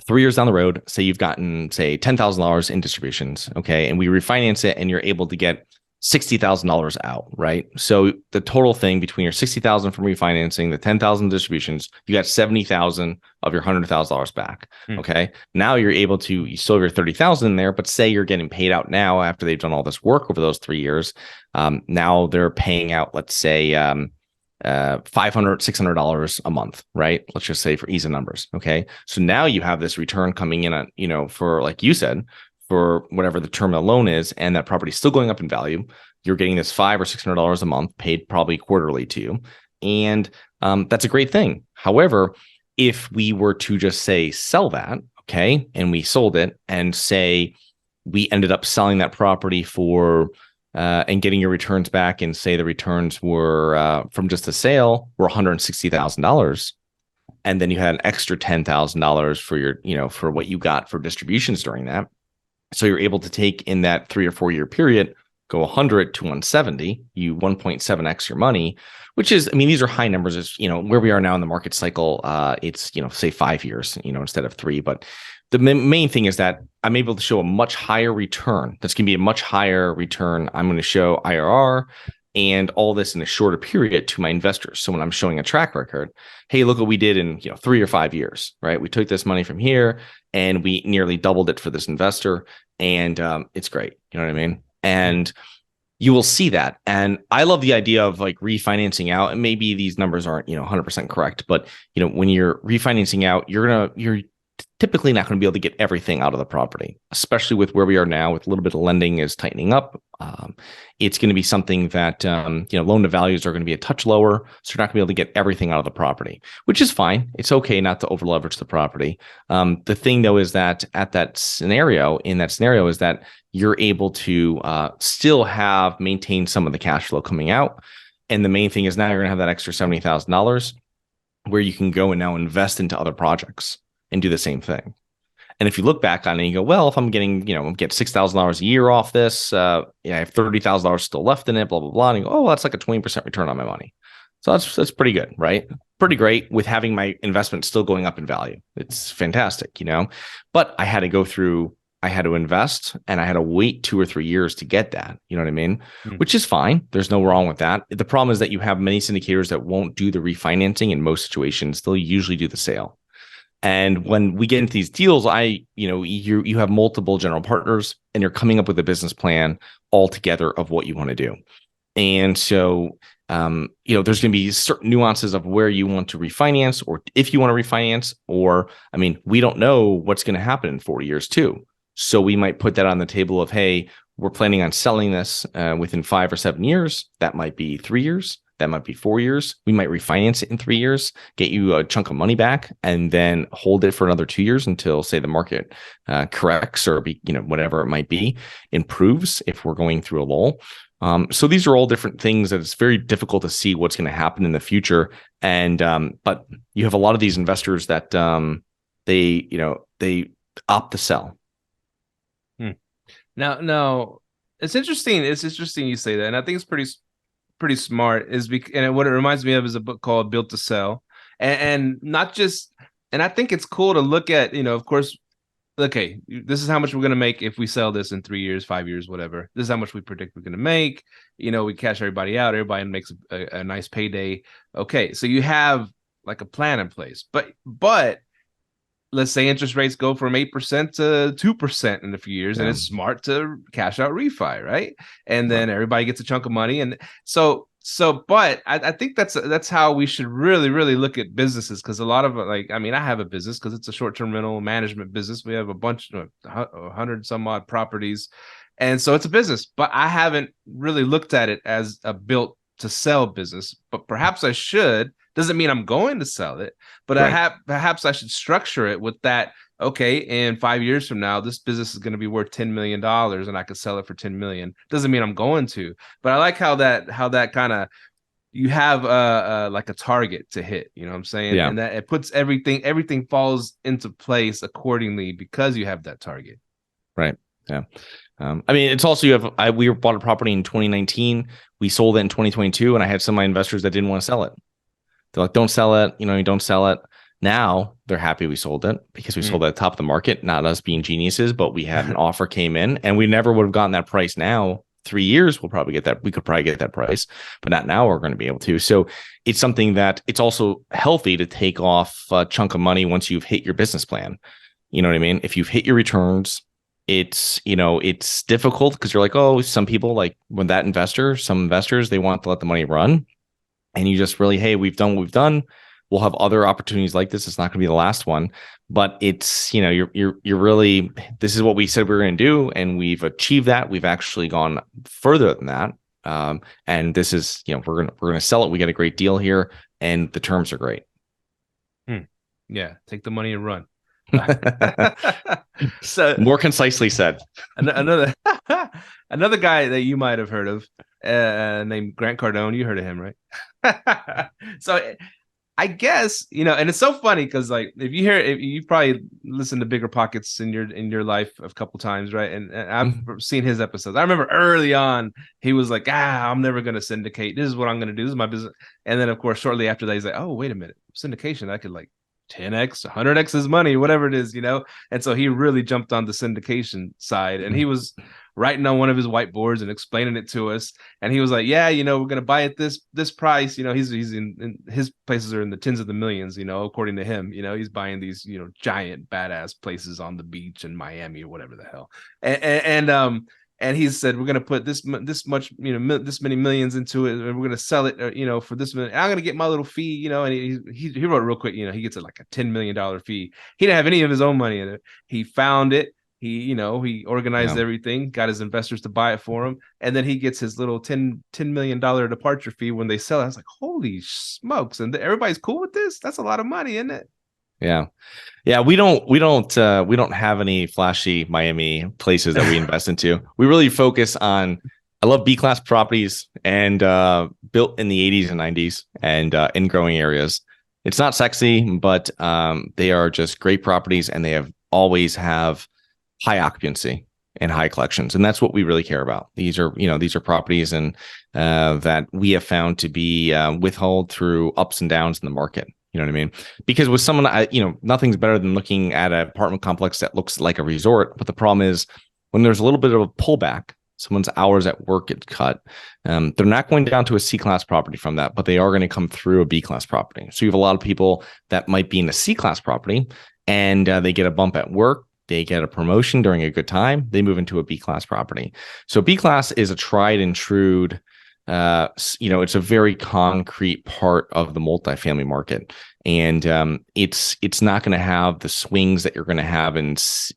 3 years down the road, say you've gotten say $10,000 in distributions, okay, and we refinance it and you're able to get $60,000 out, right? So the total thing between your $60,000 from refinancing, the $10,000 distributions, you got $70,000 of your $100,000 back. Okay. Now you're able to, you still have your $30,000 in there, but say you're getting paid out now after they've done all this work over those 3 years. Now they're paying out, let's say, $600 a month, right? Let's just say for ease of numbers. Okay. So now you have this return coming in at, for, like you said, for whatever the term of the loan is, and that property is still going up in value. You're getting this $500 or $600 a month paid probably quarterly to you. And that's a great thing. However, if we were to just say sell that, okay, and we sold it and say we ended up selling that property for and getting your returns back, and say the returns were from just the sale were $160,000. And then you had an extra $10,000 for your, for what you got for distributions during that. So you're able to take in that 3 or 4 year period, go 100 to 170, you 1.7x your money, which is, I mean, these are high numbers. It's, where we are now in the market cycle, it's, say 5 years, instead of 3. But the main thing is that I'm able to show a much higher return. That's going to be a much higher return. I'm going to show IRR and all this in a shorter period to my investors. So when I'm showing a track record, hey, look what we did in 3 or 5 years, right? We took this money from here and we nearly doubled it for this investor, and it's great. You know what I mean? And you will see that. And I love the idea of like refinancing out. And maybe these numbers aren't 100% correct, but when you're refinancing out, you're typically not going to be able to get everything out of the property, especially with where we are now, with a little bit of lending is tightening up. It's going to be something that, loan to values are going to be a touch lower. So you're not going to be able to get everything out of the property, which is fine. It's okay not to over leverage the property. The thing though, is that in that scenario is that you're able to still maintain some of the cash flow coming out. And the main thing is now you're going to have that extra $70,000 where you can go and now invest into other projects and do the same thing. And if you look back on it and you go, well, if I'm getting, get $6,000 a year off this, I have $30,000 still left in it, blah, blah, blah. And you go, oh, well, that's like a 20% return on my money. So that's pretty good, right? Pretty great with having my investment still going up in value. It's fantastic, but I had to invest and I had to wait 2 or 3 years to get that. You know what I mean? Which is fine. There's no wrong with that. The problem is that you have many syndicators that won't do the refinancing. In most situations, they'll usually do the sale. And when we get into these deals, you have multiple general partners and you're coming up with a business plan altogether of what you want to do. And so, there's going to be certain nuances of where you want to refinance, or if you want to refinance, or, we don't know what's going to happen in 4 years too. So we might put that on the table of, hey, we're planning on selling this within 5 or 7 years. That might be 3 years. That might be 4 years. We might refinance it in 3 years, get you a chunk of money back, and then hold it for another 2 years until, say, the market corrects or whatever it might be, improves if we're going through a lull. So these are all different things that it's very difficult to see what's going to happen in the future. And but you have a lot of these investors that they opt to sell. Now, it's interesting. It's interesting you say that, and I think it's pretty smart. And what it reminds me of is a book called Built to Sell, and not just. And I think it's cool to look at. Of course, okay, this is how much we're going to make if we sell this in 3 years, 5 years, whatever. This is how much we predict we're going to make. We cash everybody out. Everybody makes a nice payday. Okay, so you have like a plan in place, but let's say interest rates go from 8% to 2% in a few years, and it's smart to cash out refi, right? And then everybody gets a chunk of money, and but I think that's how we should really, really look at businesses, because a lot of I have a business because it's a short-term rental management business. We have a bunch, 100 some odd properties, and so it's a business. But I haven't really looked at it as a built to sell business. But perhaps I should. Doesn't mean I'm going to sell it, but perhaps I should structure it with that. Okay, in 5 years from now, this business is going to be worth $10 million, and I could sell it for $10 million. Doesn't mean I'm going to, but I like how that kind of, you have like a target to hit. You know what I'm saying? Yeah. And that it puts everything falls into place accordingly because you have that target. Right. Yeah. It's also we bought a property in 2019. We sold it in 2022, and I had some of my investors that didn't want to sell it. They're like, don't sell it. You don't sell it. Now they're happy we sold it because we sold it at the top of the market, not us being geniuses, but we had an offer came in, and we never would have gotten that price. Now, 3 years, we'll probably get that. We could probably get that price, but not now. We're going to be able to. So it's something that it's also healthy to take off a chunk of money once you've hit your business plan. You know what I mean? If you've hit your returns, it's difficult because you're like, oh, some people, like when some investors, they want to let the money run. And you just really, hey, we've done what we've done. We'll have other opportunities like this. It's not going to be the last one, but it's, you're really, this is what we said we were going to do, and we've achieved that. We've actually gone further than that. And this is, we're going to sell it. We get a great deal here, and the terms are great. Yeah, take the money and run. So more concisely said. Another guy that you might have heard of, named Grant Cardone. You heard of him, right? So I guess, and it's so funny because like if you've probably listened to BiggerPockets in your life a couple times, right? And I've seen his episodes. I remember early on he was like, I'm never going to syndicate. This is what I'm going to do. This is my business. And then of course shortly after that he's like, oh, wait a minute, syndication, I could like 10x, 100x his money, whatever it is, And so he really jumped on the syndication side, and he was writing on one of his whiteboards and explaining it to us. And he was like, yeah, we're going to buy it this price. He's in his places are in the tens of the millions, according to him. He's buying these, giant badass places on the beach in Miami or whatever the hell. And he said, we're going to put this much, this many millions into it, and we're going to sell it, for this minute. I'm going to get my little fee, and he wrote real quick, he gets like a $10 million fee. He didn't have any of his own money in it. He found it. He organized everything, got his investors to buy it for him. And then he gets his little $10 million departure fee when they sell it. I was like, holy smokes. And everybody's cool with this. That's a lot of money, isn't it? Yeah. Yeah. We don't have any flashy Miami places that we invest into. We really focus on, I love B-class properties and built in the 80s and 90s and in growing areas. It's not sexy, but they are just great properties, and they always have high occupancy and high collections. And that's what we really care about. These are properties and that we have found to be withheld through ups and downs in the market. You know what I mean? Because with someone, nothing's better than looking at an apartment complex that looks like a resort. But the problem is when there's a little bit of a pullback, someone's hours at work get cut. They're not going down to a C-class property from that, but they are going to come through a B-class property. So you have a lot of people that might be in a C-class property, and they get a bump at work. They get a promotion during a good time. They move into a B-class property. So B-class is a tried and true, it's a very concrete part of the multifamily market. And it's not going to have the swings that you're going to have in C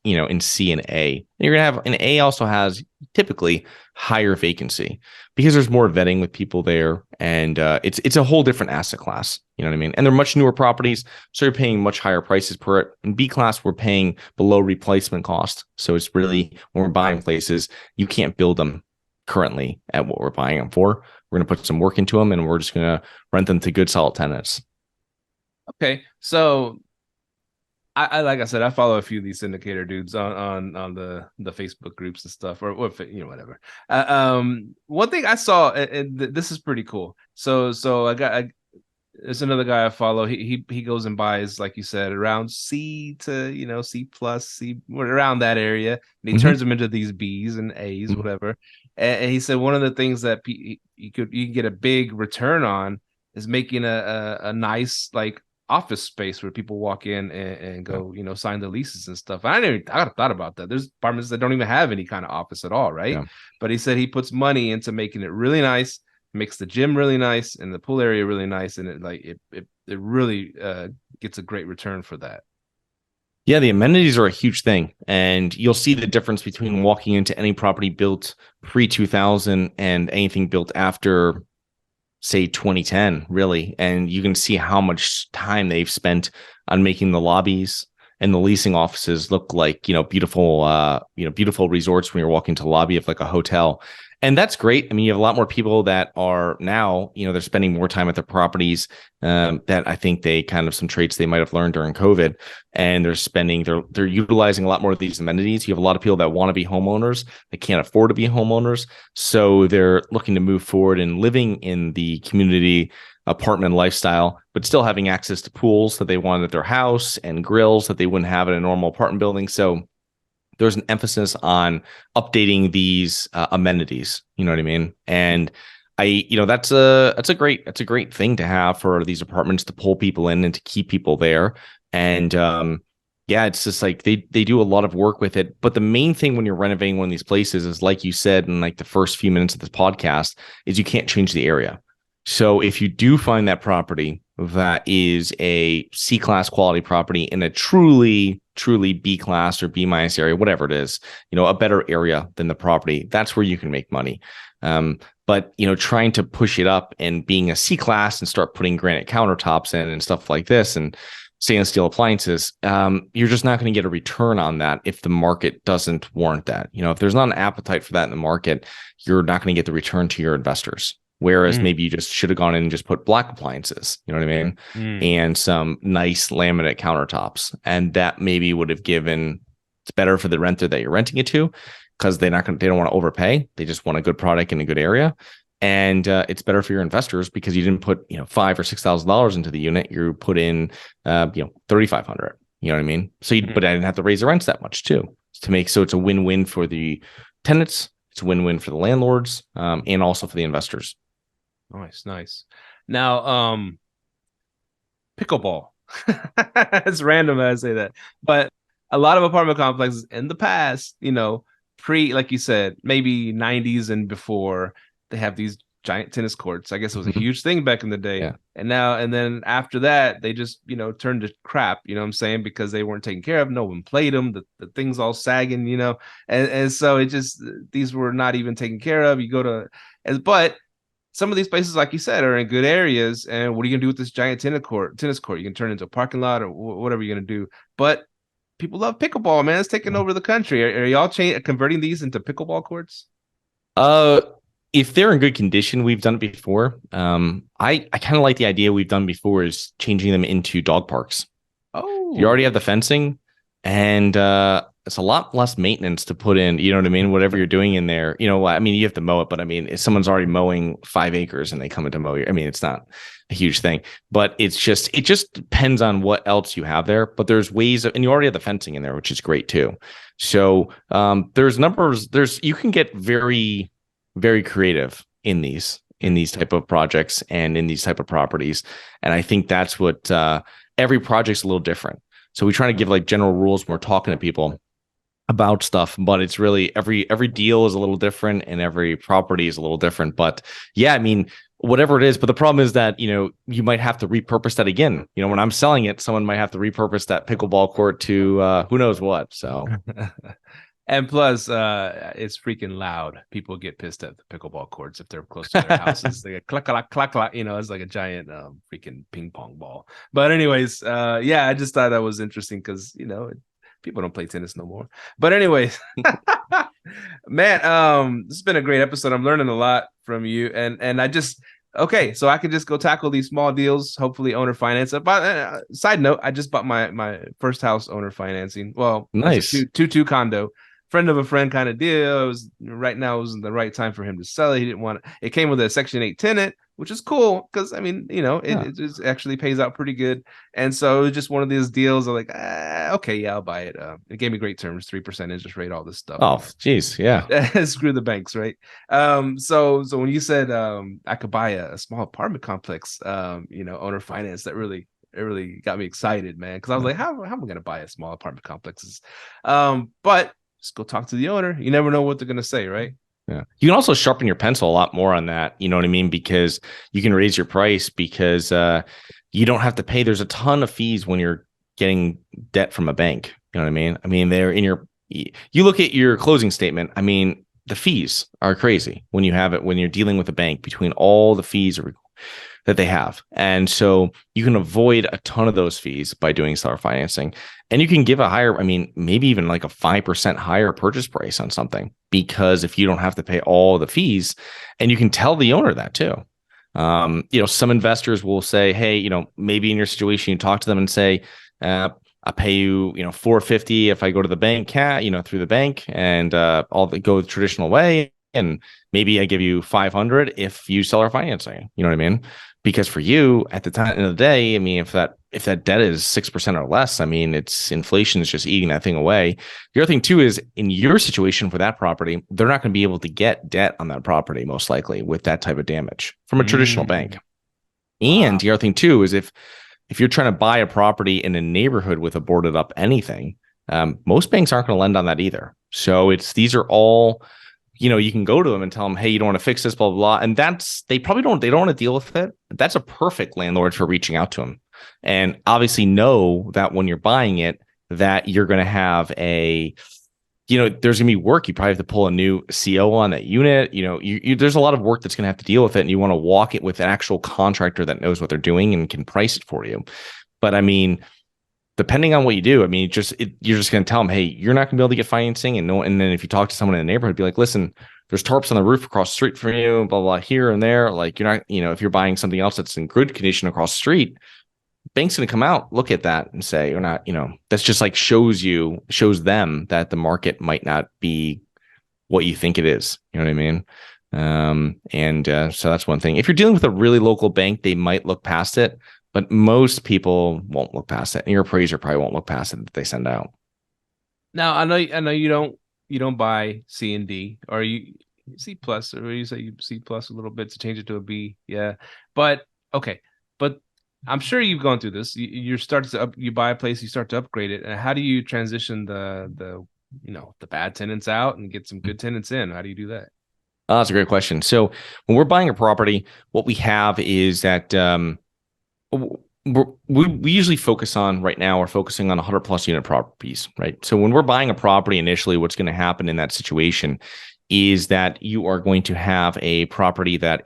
and A. You're going to have, and A also has typically higher vacancy because there's more vetting with people there, and it's a whole different asset class. You know what I mean? And they're much newer properties, so you're paying much higher prices per it. In B class, we're paying below replacement cost. So it's really, when we're buying places, you can't build them currently at what we're buying them for. We're going to put some work into them, and we're just going to rent them to good, solid tenants. Okay, so I like I said, I follow a few of these syndicator dudes on the Facebook groups and stuff, or whatever. One thing I saw, and this is pretty cool. So there's another guy I follow. He goes and buys, like you said, around C to C plus, C, around that area, and he turns them into these Bs and As, whatever. And he said one of the things that you can get a big return on is making a nice like office space where people walk in and go, sign the leases and stuff. I thought about that. There's apartments that don't even have any kind of office at all, right? Yeah. But he said he puts money into making it really nice, makes the gym really nice and the pool area really nice, and it really gets a great return for that. Yeah, the amenities are a huge thing, and you'll see the difference between walking into any property built pre-2000 and anything built after, say, 2010, really. And you can see how much time they've spent on making the lobbies and the leasing offices look like, beautiful resorts when you're walking to the lobby of like a hotel. And that's great. I mean, you have a lot more people that are now, they're spending more time at their properties, that I think they kind of some traits they might have learned during COVID, and they're utilizing a lot more of these amenities. You have a lot of people that want to be homeowners. They can't afford to be homeowners. So they're looking to move forward and living in the community apartment lifestyle, but still having access to pools that they want at their house and grills that they wouldn't have in a normal apartment building. So there's an emphasis on updating these amenities. You know what I mean? And that's a great thing to have for these apartments to pull people in and to keep people there. And it's just like they do a lot of work with it. But the main thing when you're renovating one of these places is, like you said in like the first few minutes of this podcast, is you can't change the area. So if you do find that property that is a C-class quality property in a truly B-class or B- area, whatever it is, a better area than the property, that's where you can make money. But trying to push it up and being a C-class and start putting granite countertops in and stuff like this and stainless steel appliances, you're just not going to get a return on that if the market doesn't warrant that. If there's not an appetite for that in the market, you're not going to get the return to your investors. Whereas maybe you just should have gone in and just put black appliances, you know what I mean? And some nice laminate countertops. And that maybe would have it's better for the renter that you're renting it to, because they don't want to overpay. They just want a good product in a good area. And it's better for your investors because you didn't put, $5,000 or $6,000 into the unit. You put in, $3,500, you know what I mean? So but I didn't have to raise the rents that much too, so it's a win-win for the tenants. It's a win-win for the landlords, and also for the investors. Nice. Now, pickleball. It's random that I say that, but a lot of apartment complexes in the past, like you said, maybe 90s and before, they have these giant tennis courts. I guess it was a huge thing back in the day. Yeah. And then after that, they just, turned to crap, you know what I'm saying? Because they weren't taken care of. No one played them. The thing's all sagging, and so these were not even taken care of. But some of these places, like you said, are in good areas. And what are you gonna do with this giant tennis court? You can turn it into a parking lot or whatever you're gonna do. But people love pickleball, man. It's taking over the country. Are y'all converting these into pickleball courts? If they're in good condition, we've done it before. I kind of like the idea we've done before is changing them into dog parks. Oh, you already have the fencing, and it's a lot less maintenance to put in. You know what I mean? Whatever you're doing in there, you have to mow it. But I mean, if someone's already mowing 5 acres and they come in to mow it's not a huge thing. But it just depends on what else you have there. But there's ways, and you already have the fencing in there, which is great too. So there's numbers. You can get very, very creative in these type of projects and in these type of properties. And I think that's what every project's a little different. So we try to give like general rules when we're talking to people about stuff, but it's really every deal is a little different and every property is a little different. But yeah, I mean, whatever it is. But the problem is that, you might have to repurpose that again. When I'm selling it, someone might have to repurpose that pickleball court to who knows what. So. And plus, it's freaking loud. People get pissed at the pickleball courts if they're close to their houses. They get clack, clack, clack, clack. It's like a giant freaking ping pong ball. But anyways, I just thought that was interesting because, people don't play tennis no more. But anyways, Man, this has been a great episode. I'm learning a lot from you, and I just okay, so I can just go tackle these small deals, hopefully owner finance. But side note, I just bought my first house owner financing. Well, Nice. it's a two condo, friend of a friend kind of deal. It was right now it wasn't the right time for him to sell it. He didn't want it. It came with a Section 8 tenant, which is cool because I mean, it just actually pays out pretty good. And so it was just one of these deals of like, okay, yeah, I'll buy it. It gave me great terms, 3% interest rate, all this stuff. Oh, geez, yeah. Screw the banks, right? So when you said I could buy a small apartment complex, owner finance, it really got me excited, man. Because I was like, how am I gonna buy a small apartment complexes? But just go talk to the owner. You never know what they're gonna say, right? Yeah. You can also sharpen your pencil a lot more on that. You know what I mean? Because you can raise your price because you don't have to pay. There's a ton of fees when you're getting debt from a bank. You know what I mean? I mean, they're in you look at your closing statement. I mean, the fees are crazy when you have it, when you're dealing with a bank between all the fees that they have. And so you can avoid a ton of those fees by doing seller financing. And you can give a higher, I mean, maybe even like a 5% higher purchase price on something, because if you don't have to pay all the fees, and you can tell the owner that too. Some investors will say, hey, maybe in your situation, you talk to them and say, I pay you, $450 if I go to the bank, through the bank, and I'll go the traditional way. And maybe I give you $500 if you seller financing. You know what I mean? Because for you, at the time of the day, I mean, if that debt is 6% or less, I mean, it's inflation is just eating that thing away. The other thing too is in your situation for that property, they're not going to be able to get debt on that property most likely with that type of damage from a traditional bank. And the other thing too is if you're trying to buy a property in a neighborhood with a boarded up anything, most banks aren't going to lend on that either. So these are all, you can go to them and tell them, hey, you don't want to fix this, blah, blah, blah. And they don't want to deal with it. That's a perfect landlord for reaching out to them. And obviously know that when you're buying it, that you're going to have there's going to be work. You probably have to pull a new CO on that unit. There's a lot of work that's going to have to deal with it. And you want to walk it with an actual contractor that knows what they're doing and can price it for you. But I mean, depending on what you do, I mean, you're just going to tell them, hey, you're not going to be able to get financing. And then if you talk to someone in the neighborhood, be like, listen, there's tarps on the roof across the street from you, blah, blah, here and there. Like you're not, if you're buying something else that's in good condition across the street, bank's going to come out, look at that and say, you're not, that's just like shows them that the market might not be what you think it is. You know what I mean? So that's one thing. If you're dealing with a really local bank, they might look past it. But most people won't look past it, and your appraiser probably won't look past it that they send out. Now I know you don't buy C and D, or you C plus, or you say you C plus a little bit to change it to a B, yeah. But okay, but I'm sure you've gone through this. You buy a place, you start to upgrade it, and how do you transition the bad tenants out and get some good tenants in? How do you do that? That's a great question. So when we're buying a property, what we have is that we usually focus on right now, we're focusing on 100 plus unit properties, right? So when we're buying a property initially, what's going to happen in that situation is that you are going to have a property that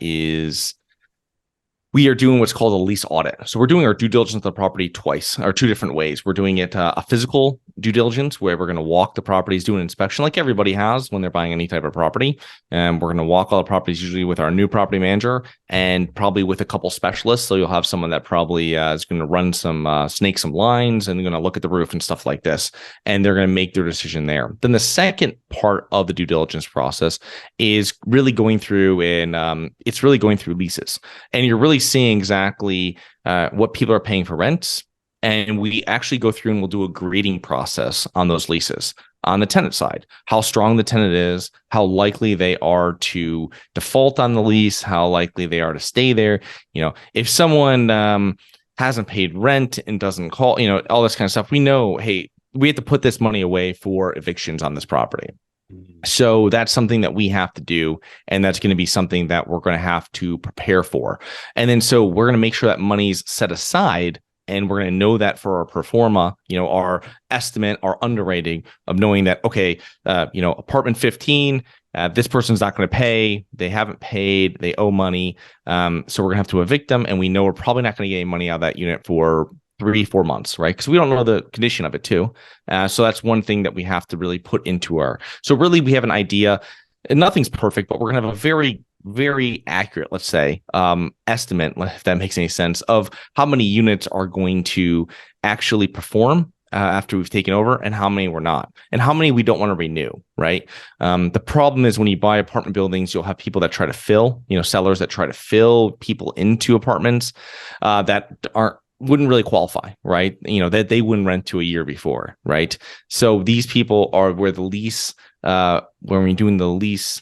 we are doing what's called a lease audit. So we're doing our due diligence of the property twice, or two different ways. We're doing it a physical due diligence where we're going to walk the properties, do an inspection like everybody has when they're buying any type of property. And we're going to walk all the properties usually with our new property manager and probably with a couple specialists. So you'll have someone that probably is going to run snake some lines and going to look at the roof and stuff like this. And they're going to make their decision there. Then the second part of the due diligence process is really going through leases. And you're really seeing exactly what people are paying for rents. And we actually go through and we'll do a grading process on those leases on the tenant side, how strong the tenant is, how likely they are to default on the lease, how likely they are to stay there. If someone hasn't paid rent and doesn't call, all this kind of stuff, we know, hey, we have to put this money away for evictions on this property. So that's something that we have to do. And that's going to be something that we're going to have to prepare for. And then so we're going to make sure that money's set aside. And we're going to know that for our pro forma, our estimate, our underwriting of knowing that, okay, apartment 15, this person's not going to pay. They haven't paid. They owe money. So we're going to have to evict them. And we know we're probably not going to get any money out of that unit for 3-4 months, right? Because we don't know the condition of it too. So that's one thing that we have to really put into so really we have an idea, and nothing's perfect, but we're going to have a very, very accurate, let's say, estimate, if that makes any sense, of how many units are going to actually perform after we've taken over, and how many we're not, and how many we don't want to renew, right? The problem is when you buy apartment buildings, you'll have people that try to fill, sellers that try to fill people into apartments that wouldn't really qualify, right? That they wouldn't rent to a year before, right? So these people are where the lease, when we're doing the lease,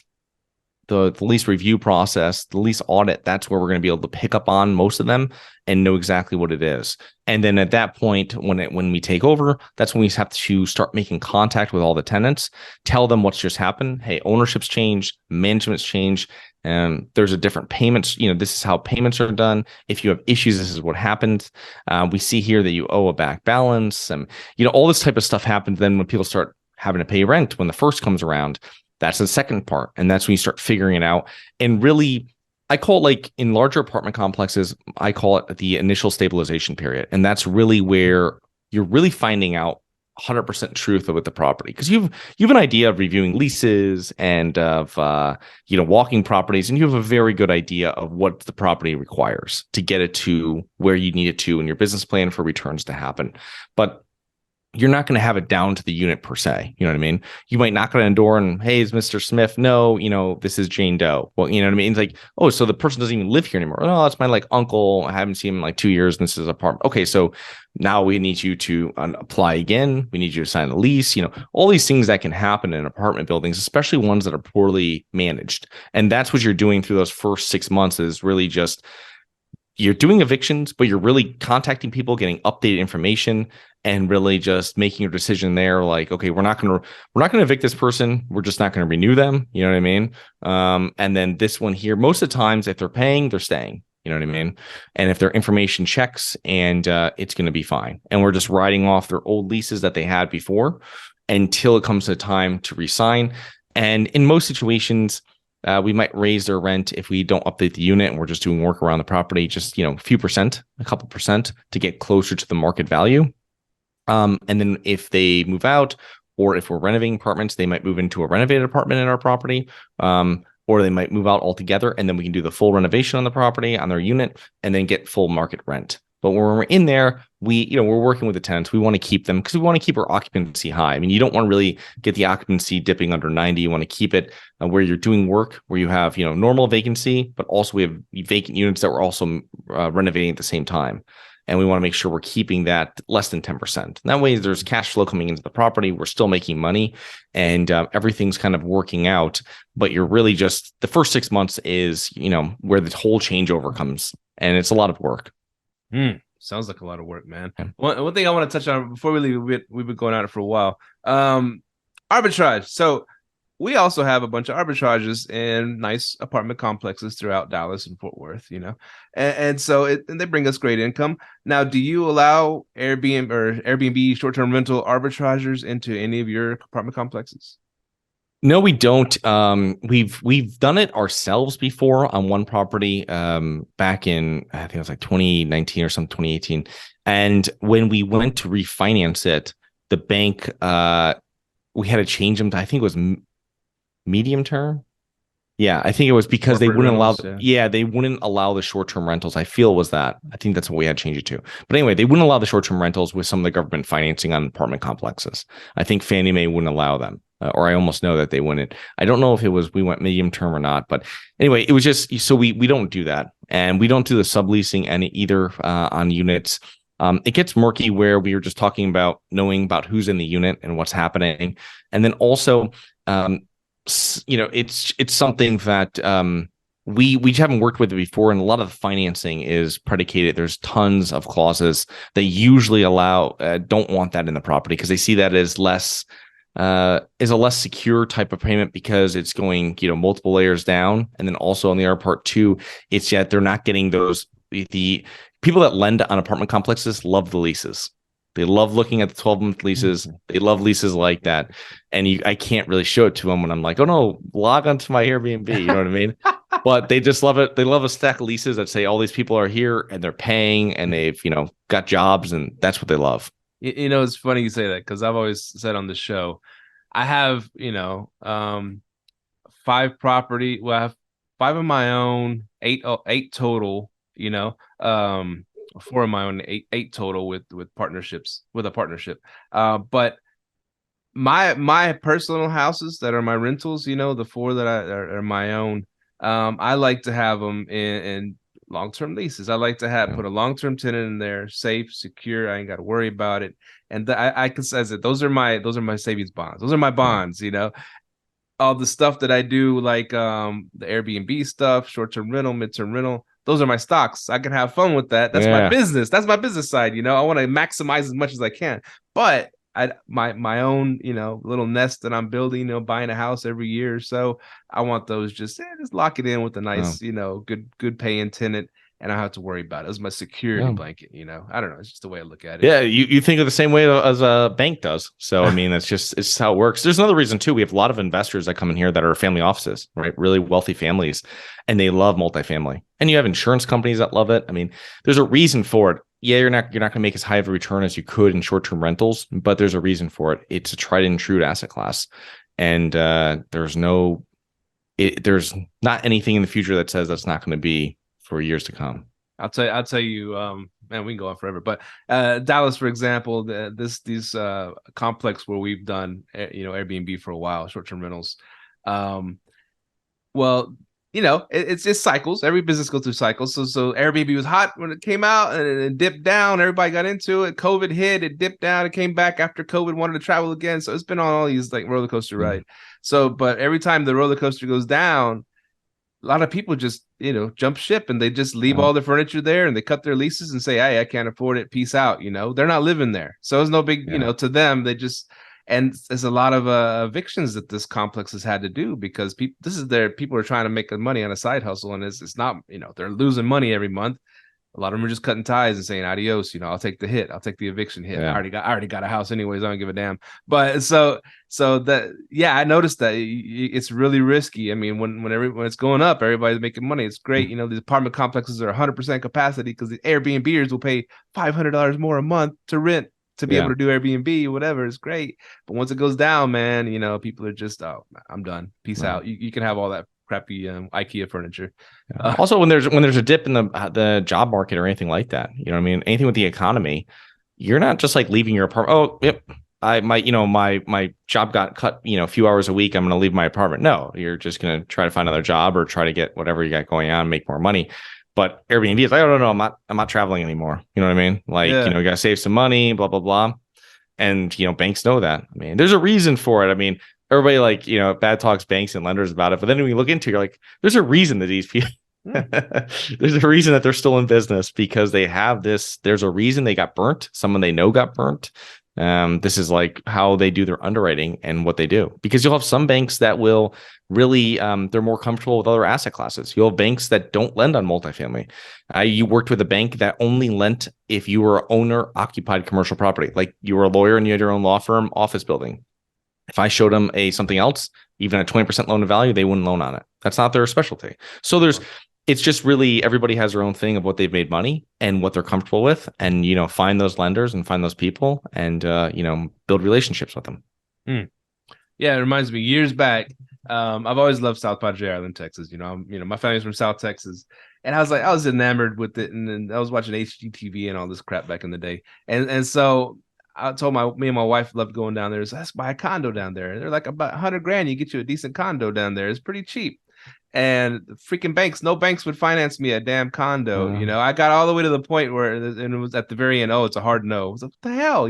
the lease review process, the lease audit, that's where we're going to be able to pick up on most of them and know exactly what it is. And then at that point, when we take over, that's when we have to start making contact with all the tenants, tell them what's just happened. Hey, ownership's changed, management's changed, and there's a different payments. This is how payments are done. If you have issues, this is what happened. We see here that you owe a back balance, and all this type of stuff happens. Then when people start having to pay rent when the first comes around, that's the second part. And that's when you start figuring it out. And really, I call it, like in larger apartment complexes, I call it the initial stabilization period. And that's really where you're really finding out 100% truth with the property, because you've an idea of reviewing leases and of walking properties, and you have a very good idea of what the property requires to get it to where you need it to in your business plan for returns to happen. But you're not going to have it down to the unit per se. You know what I mean? You might knock on a door and, hey, is Mr. Smith? No, this is Jane Doe. Well, you know what I mean? It's like, oh, so the person doesn't even live here anymore. No, that's my uncle. I haven't seen him in 2 years, and this is apartment. Okay, so now we need you to apply again. We need you to sign a lease. All these things that can happen in apartment buildings, especially ones that are poorly managed. And that's what you're doing through those first 6 months, is really just, you're doing evictions, but you're really contacting people, getting updated information, and really just making a decision there. Like, okay, we're not going to evict this person. We're just not going to renew them. You know what I mean? And then this one here, most of the times, if they're paying, they're staying. You know what I mean? And if their information checks, and it's going to be fine. And we're just writing off their old leases that they had before until it comes to time to re-sign. And in most situations, we might raise their rent if we don't update the unit and we're just doing work around the property, just, a few percent, a couple percent to get closer to the market value. And then if they move out, or if we're renovating apartments, they might move into a renovated apartment in our property, or they might move out altogether, and then we can do the full renovation on the property, on their unit, and then get full market rent. But when we're in there, we're working with the tenants. We want to keep them because we want to keep our occupancy high. I mean, you don't want to really get the occupancy dipping under 90. You want to keep it where you're doing work, where you have, normal vacancy, but also we have vacant units that we're also renovating at the same time. And we want to make sure we're keeping that less than 10%. And that way, there's cash flow coming into the property. We're still making money, and everything's kind of working out. But you're really just, the first 6 months is, where the whole changeover comes, and it's a lot of work. Sounds like a lot of work, man. One thing I want to touch on before we leave, we've been going at it for a while. Arbitrage. So we also have a bunch of arbitrages in nice apartment complexes throughout Dallas and Fort Worth, and so and they bring us great income. Now, do you allow Airbnb short-term rental arbitragers into any of your apartment complexes? No, we don't. We've done it ourselves before on one property back in, I think it was 2019 or something, 2018. And when we went to refinance it, the bank, we had to change them to, I think it was medium term. Yeah, I think it was because they wouldn't allow. They wouldn't allow the short-term rentals. I feel it was that. I think that's what we had to change it to. But anyway, they wouldn't allow the short-term rentals with some of the government financing on apartment complexes. I think Fannie Mae wouldn't allow them. Or I almost know that they wouldn't. I don't know if it was we went medium term or not, but anyway, it was just so we don't do that, and we don't do the subleasing either on units. It gets murky where we were just talking about knowing about who's in the unit and what's happening, and then also, it's something that we haven't worked with it before, and a lot of the financing is predicated. There's tons of clauses that usually don't want that in the property because they see that as is a less secure type of payment because it's going, multiple layers down. And then also on the other part too, it's yet they're not getting the people that lend on apartment complexes love the leases. They love looking at the 12-month leases. They love leases like that. And I can't really show it to them when I'm like, oh no, log onto my Airbnb. You know what I mean? But they just love it. They love a stack of leases that say all these people are here and they're paying and they've, got jobs, and that's what they love. It's funny you say that, because I've always said on the show, I have, 5 property. Well, I have 5 of my own, eight total, 4 of my own, eight total with partnerships, with a partnership. But my personal houses that are my rentals, the 4 that are my own, I like to have them in long-term leases. I like to put a long-term tenant in there, safe, secure. I ain't got to worry about it. And I can say that those are my savings bonds. Those are my bonds, all the stuff that I do, like the Airbnb stuff, short-term rental, mid-term rental. Those are my stocks. I can have fun with that. That's my business. That's my business side. I want to maximize as much as I can. But my own, little nest that I'm building, buying a house every year or so, I want those just lock it in with a nice, good paying tenant, and I don't have to worry about it. It's my security blanket, I don't know. It's just the way I look at it. Yeah, you think of the same way as a bank does. So, I mean, it's how it works. There's another reason, too. We have a lot of investors that come in here that are family offices, right? Really wealthy families, and they love multifamily. And you have insurance companies that love it. I mean, there's a reason for it. Yeah, you're not going to make as high of a return as you could in short-term rentals, but there's a reason for it. It's a tried and true asset class. And there's not anything in the future that says that's not going to be for years to come. I'll tell you, man, we can go on forever, but Dallas, for example, this complex where we've done, Airbnb for a while, short-term rentals. Well, it's just cycles. Every business goes through cycles. So Airbnb was hot when it came out, and it dipped down. Everybody got into it. COVID hit. It dipped down. It came back after COVID. Wanted to travel again. So it's been on all these like roller coaster ride. So, but every time the roller coaster goes down, a lot of people just, jump ship, and they just leave all the furniture there, and they cut their leases and say, hey, I can't afford it. Peace out. They're not living there. So it's no big, to them, they just, and there's a lot of evictions that this complex has had to do, because people are trying to make money on a side hustle, and it's not, they're losing money every month. A lot of them are just cutting ties and saying adios. I'll take the hit. I'll take the eviction hit. I already got a house anyways. I don't give a damn. But so that, I noticed that it's really risky. I mean, when it's going up, everybody's making money. It's great. These apartment complexes are 100% capacity, because the Airbnbers will pay $500 more a month to rent, to be able to do Airbnb or whatever. It's great. But once it goes down, man, people are just, oh, I'm done. Peace out. You can have all that crappy IKEA furniture. Also, when there's a dip in the job market or anything like that, what I mean, anything with the economy, you're not just like leaving your apartment. Oh, yep, my job got cut, a few hours a week, I'm going to leave my apartment. No, you're just going to try to find another job or try to get whatever you got going on, make more money. But Airbnb is like, oh, no, I'm not traveling anymore. You know what I mean? Like, you got to save some money, blah, blah, blah. And, banks know that. I mean, there's a reason for it. I mean, everybody bad talks banks and lenders about it. But then when you look into it, you're like, there's a reason that these people, there's a reason that they're still in business, because they have this, there's a reason they got burnt. Someone they know got burnt. This is like how they do their underwriting and what they do, because you'll have some banks that will really, they're more comfortable with other asset classes. You'll have banks that don't lend on multifamily. You worked with a bank that only lent if you were owner occupied commercial property, like you were a lawyer and you had your own law firm, office building. If I showed them something else, even a 20% loan to value, they wouldn't loan on it. That's not their specialty. So it's just really, everybody has their own thing of what they've made money and what they're comfortable with, and, find those lenders and find those people and, build relationships with them. Yeah. It reminds me, years back, I've always loved South Padre Island, Texas. My family's from South Texas, and I was enamored with it. And then I was watching HGTV and all this crap back in the day. And so I told me and my wife loved going down there. So let's buy a condo down there. They're like about $100,000. You get you a decent condo down there. It's pretty cheap. And the freaking no banks would finance me a damn condo. I got all the way to the point where, and it was at the very end, oh, it's a hard no. I was like, what the hell,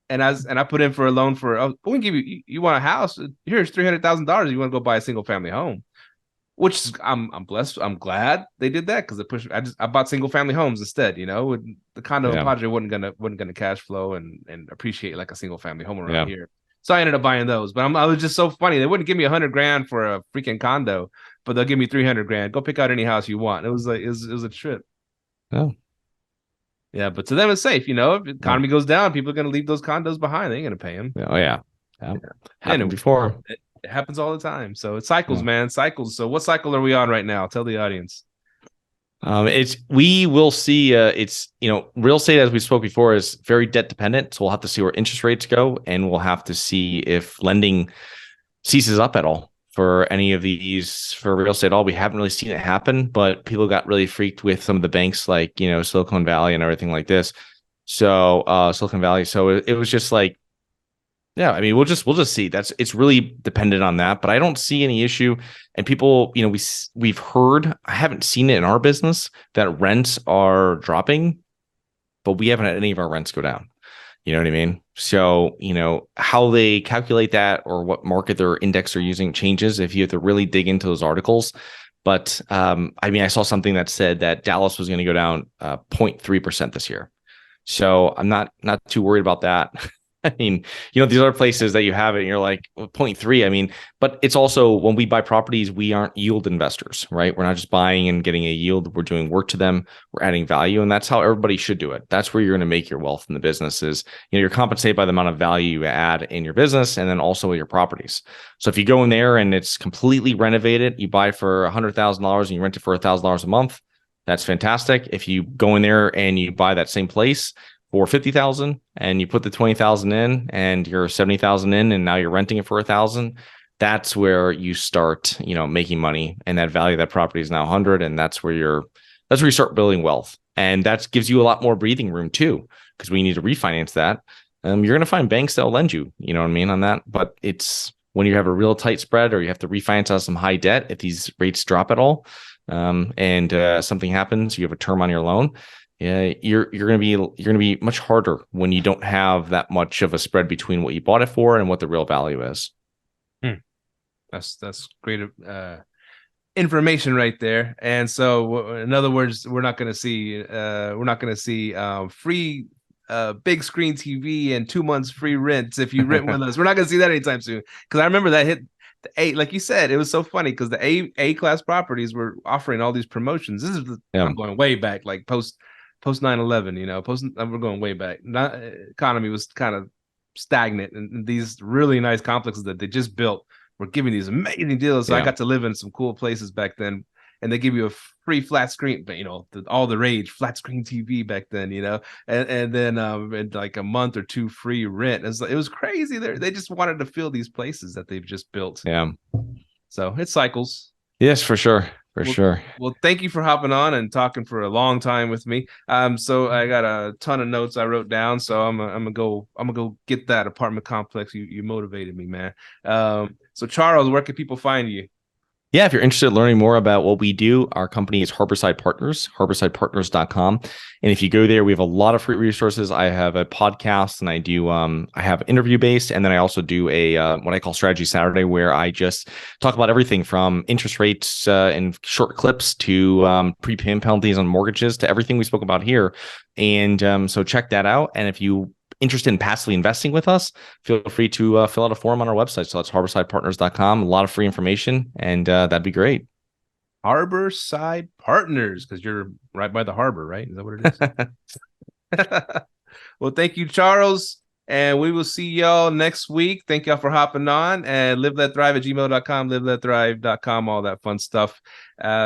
and I put in for a loan for, we can give you want a house? Here's $300,000. You want to go buy a single family home? Which I'm blessed. I'm glad they did that, because I bought single family homes instead. The condo in Padre wasn't gonna cash flow and appreciate like a single family home around here. So I ended up buying those. But I was just so funny. They wouldn't give me $100,000 for a freaking condo, but they'll give me $300,000. Go pick out any house you want. It was like it was a trip. Oh. Yeah, but to them it's safe. If the economy goes down, people are going to leave those condos behind. They ain't going to pay them. Oh yeah. Happened before. It happens all the time. So it's cycles, man. Cycles. So what cycle are we on right now? Tell the audience. We will see. It's real estate, as we spoke before, is very debt dependent. So we'll have to see where interest rates go, and we'll have to see if lending ceases up at all for any of these for real estate at all. We haven't really seen it happen, but people got really freaked with some of the banks like, Silicon Valley and everything like this. So Silicon Valley. So it was just like, yeah, I mean, we'll just see. It's really dependent on that, but I don't see any issue. And people, we've heard, I haven't seen it in our business that rents are dropping, but we haven't had any of our rents go down. You know what I mean? So, how they calculate that or what market their index are using changes if you have to really dig into those articles. But I saw something that said that Dallas was going to go down 0.3% this year. So I'm not too worried about that. I mean, these other places that you have it and you're like 0.3. But it's also when we buy properties, we aren't yield investors, right? We're not just buying and getting a yield. We're doing work to them. We're adding value. And that's how everybody should do it. That's where you're going to make your wealth in the business is, you're compensated by the amount of value you add in your business and then also with your properties. So if you go in there and it's completely renovated, you buy for $100,000 and you rent it for $1,000 a month, that's fantastic. If you go in there and you buy that same place for $50,000 and you put the $20,000 in and you're $70,000 in and now you're renting it for $1,000, that's where you start, making money, and that value of that property is now 100, and that's where you start building wealth. And that gives you a lot more breathing room too, because we need to refinance that. You're going to find banks that'll lend you, on that. But it's when you have a real tight spread or you have to refinance on some high debt, if these rates drop at all, and something happens, you have a term on your loan. Yeah, you're going to be much harder when you don't have that much of a spread between what you bought it for and what the real value is. That's great information right there. And so, in other words, we're not going to see free big screen TV and 2 months free rents if you rent with us. We're not going to see that anytime soon, because I remember that hit. Like you said, it was so funny because the A class properties were offering all these promotions. This is I'm going way back, like post 9/11, we're going way back. Economy was kind of stagnant, and these really nice complexes that they just built were giving these amazing deals. So I got to live in some cool places back then, and they give you a free flat screen, but all the rage flat screen TV back then, and then in like a month or two free rent. It was crazy. They just wanted to fill these places that they've just built. Yeah. So it cycles. Yes, for sure. Sure. Well, thank you for hopping on and talking for a long time with me. So I got a ton of notes I wrote down. So I'm gonna go get that apartment complex. You motivated me, man. So Charles, where can people find you? Yeah, if you're interested in learning more about what we do, our company is Harborside Partners, harborsidepartners.com. And if you go there, we have a lot of free resources. I have a podcast, and I have interview based. And then I also do a what I call Strategy Saturday, where I just talk about everything from interest rates and short clips to prepayment penalties on mortgages to everything we spoke about here. And so check that out. And if you interested in passively investing with us, feel free to fill out a form on our website. So it's harborsidepartners.com. A lot of free information, and that'd be great. Harborside Partners, because you're right by the harbor, right? Is that what it is? Well, thank you, Charles. And we will see y'all next week. Thank y'all for hopping on, and liveletthrive@gmail.com, liveletthrive.com, all that fun stuff.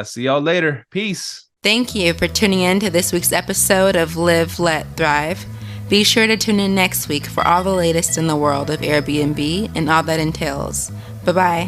See y'all later. Peace. Thank you for tuning in to this week's episode of Live, Let, Thrive. Be sure to tune in next week for all the latest in the world of Airbnb and all that entails. Bye-bye.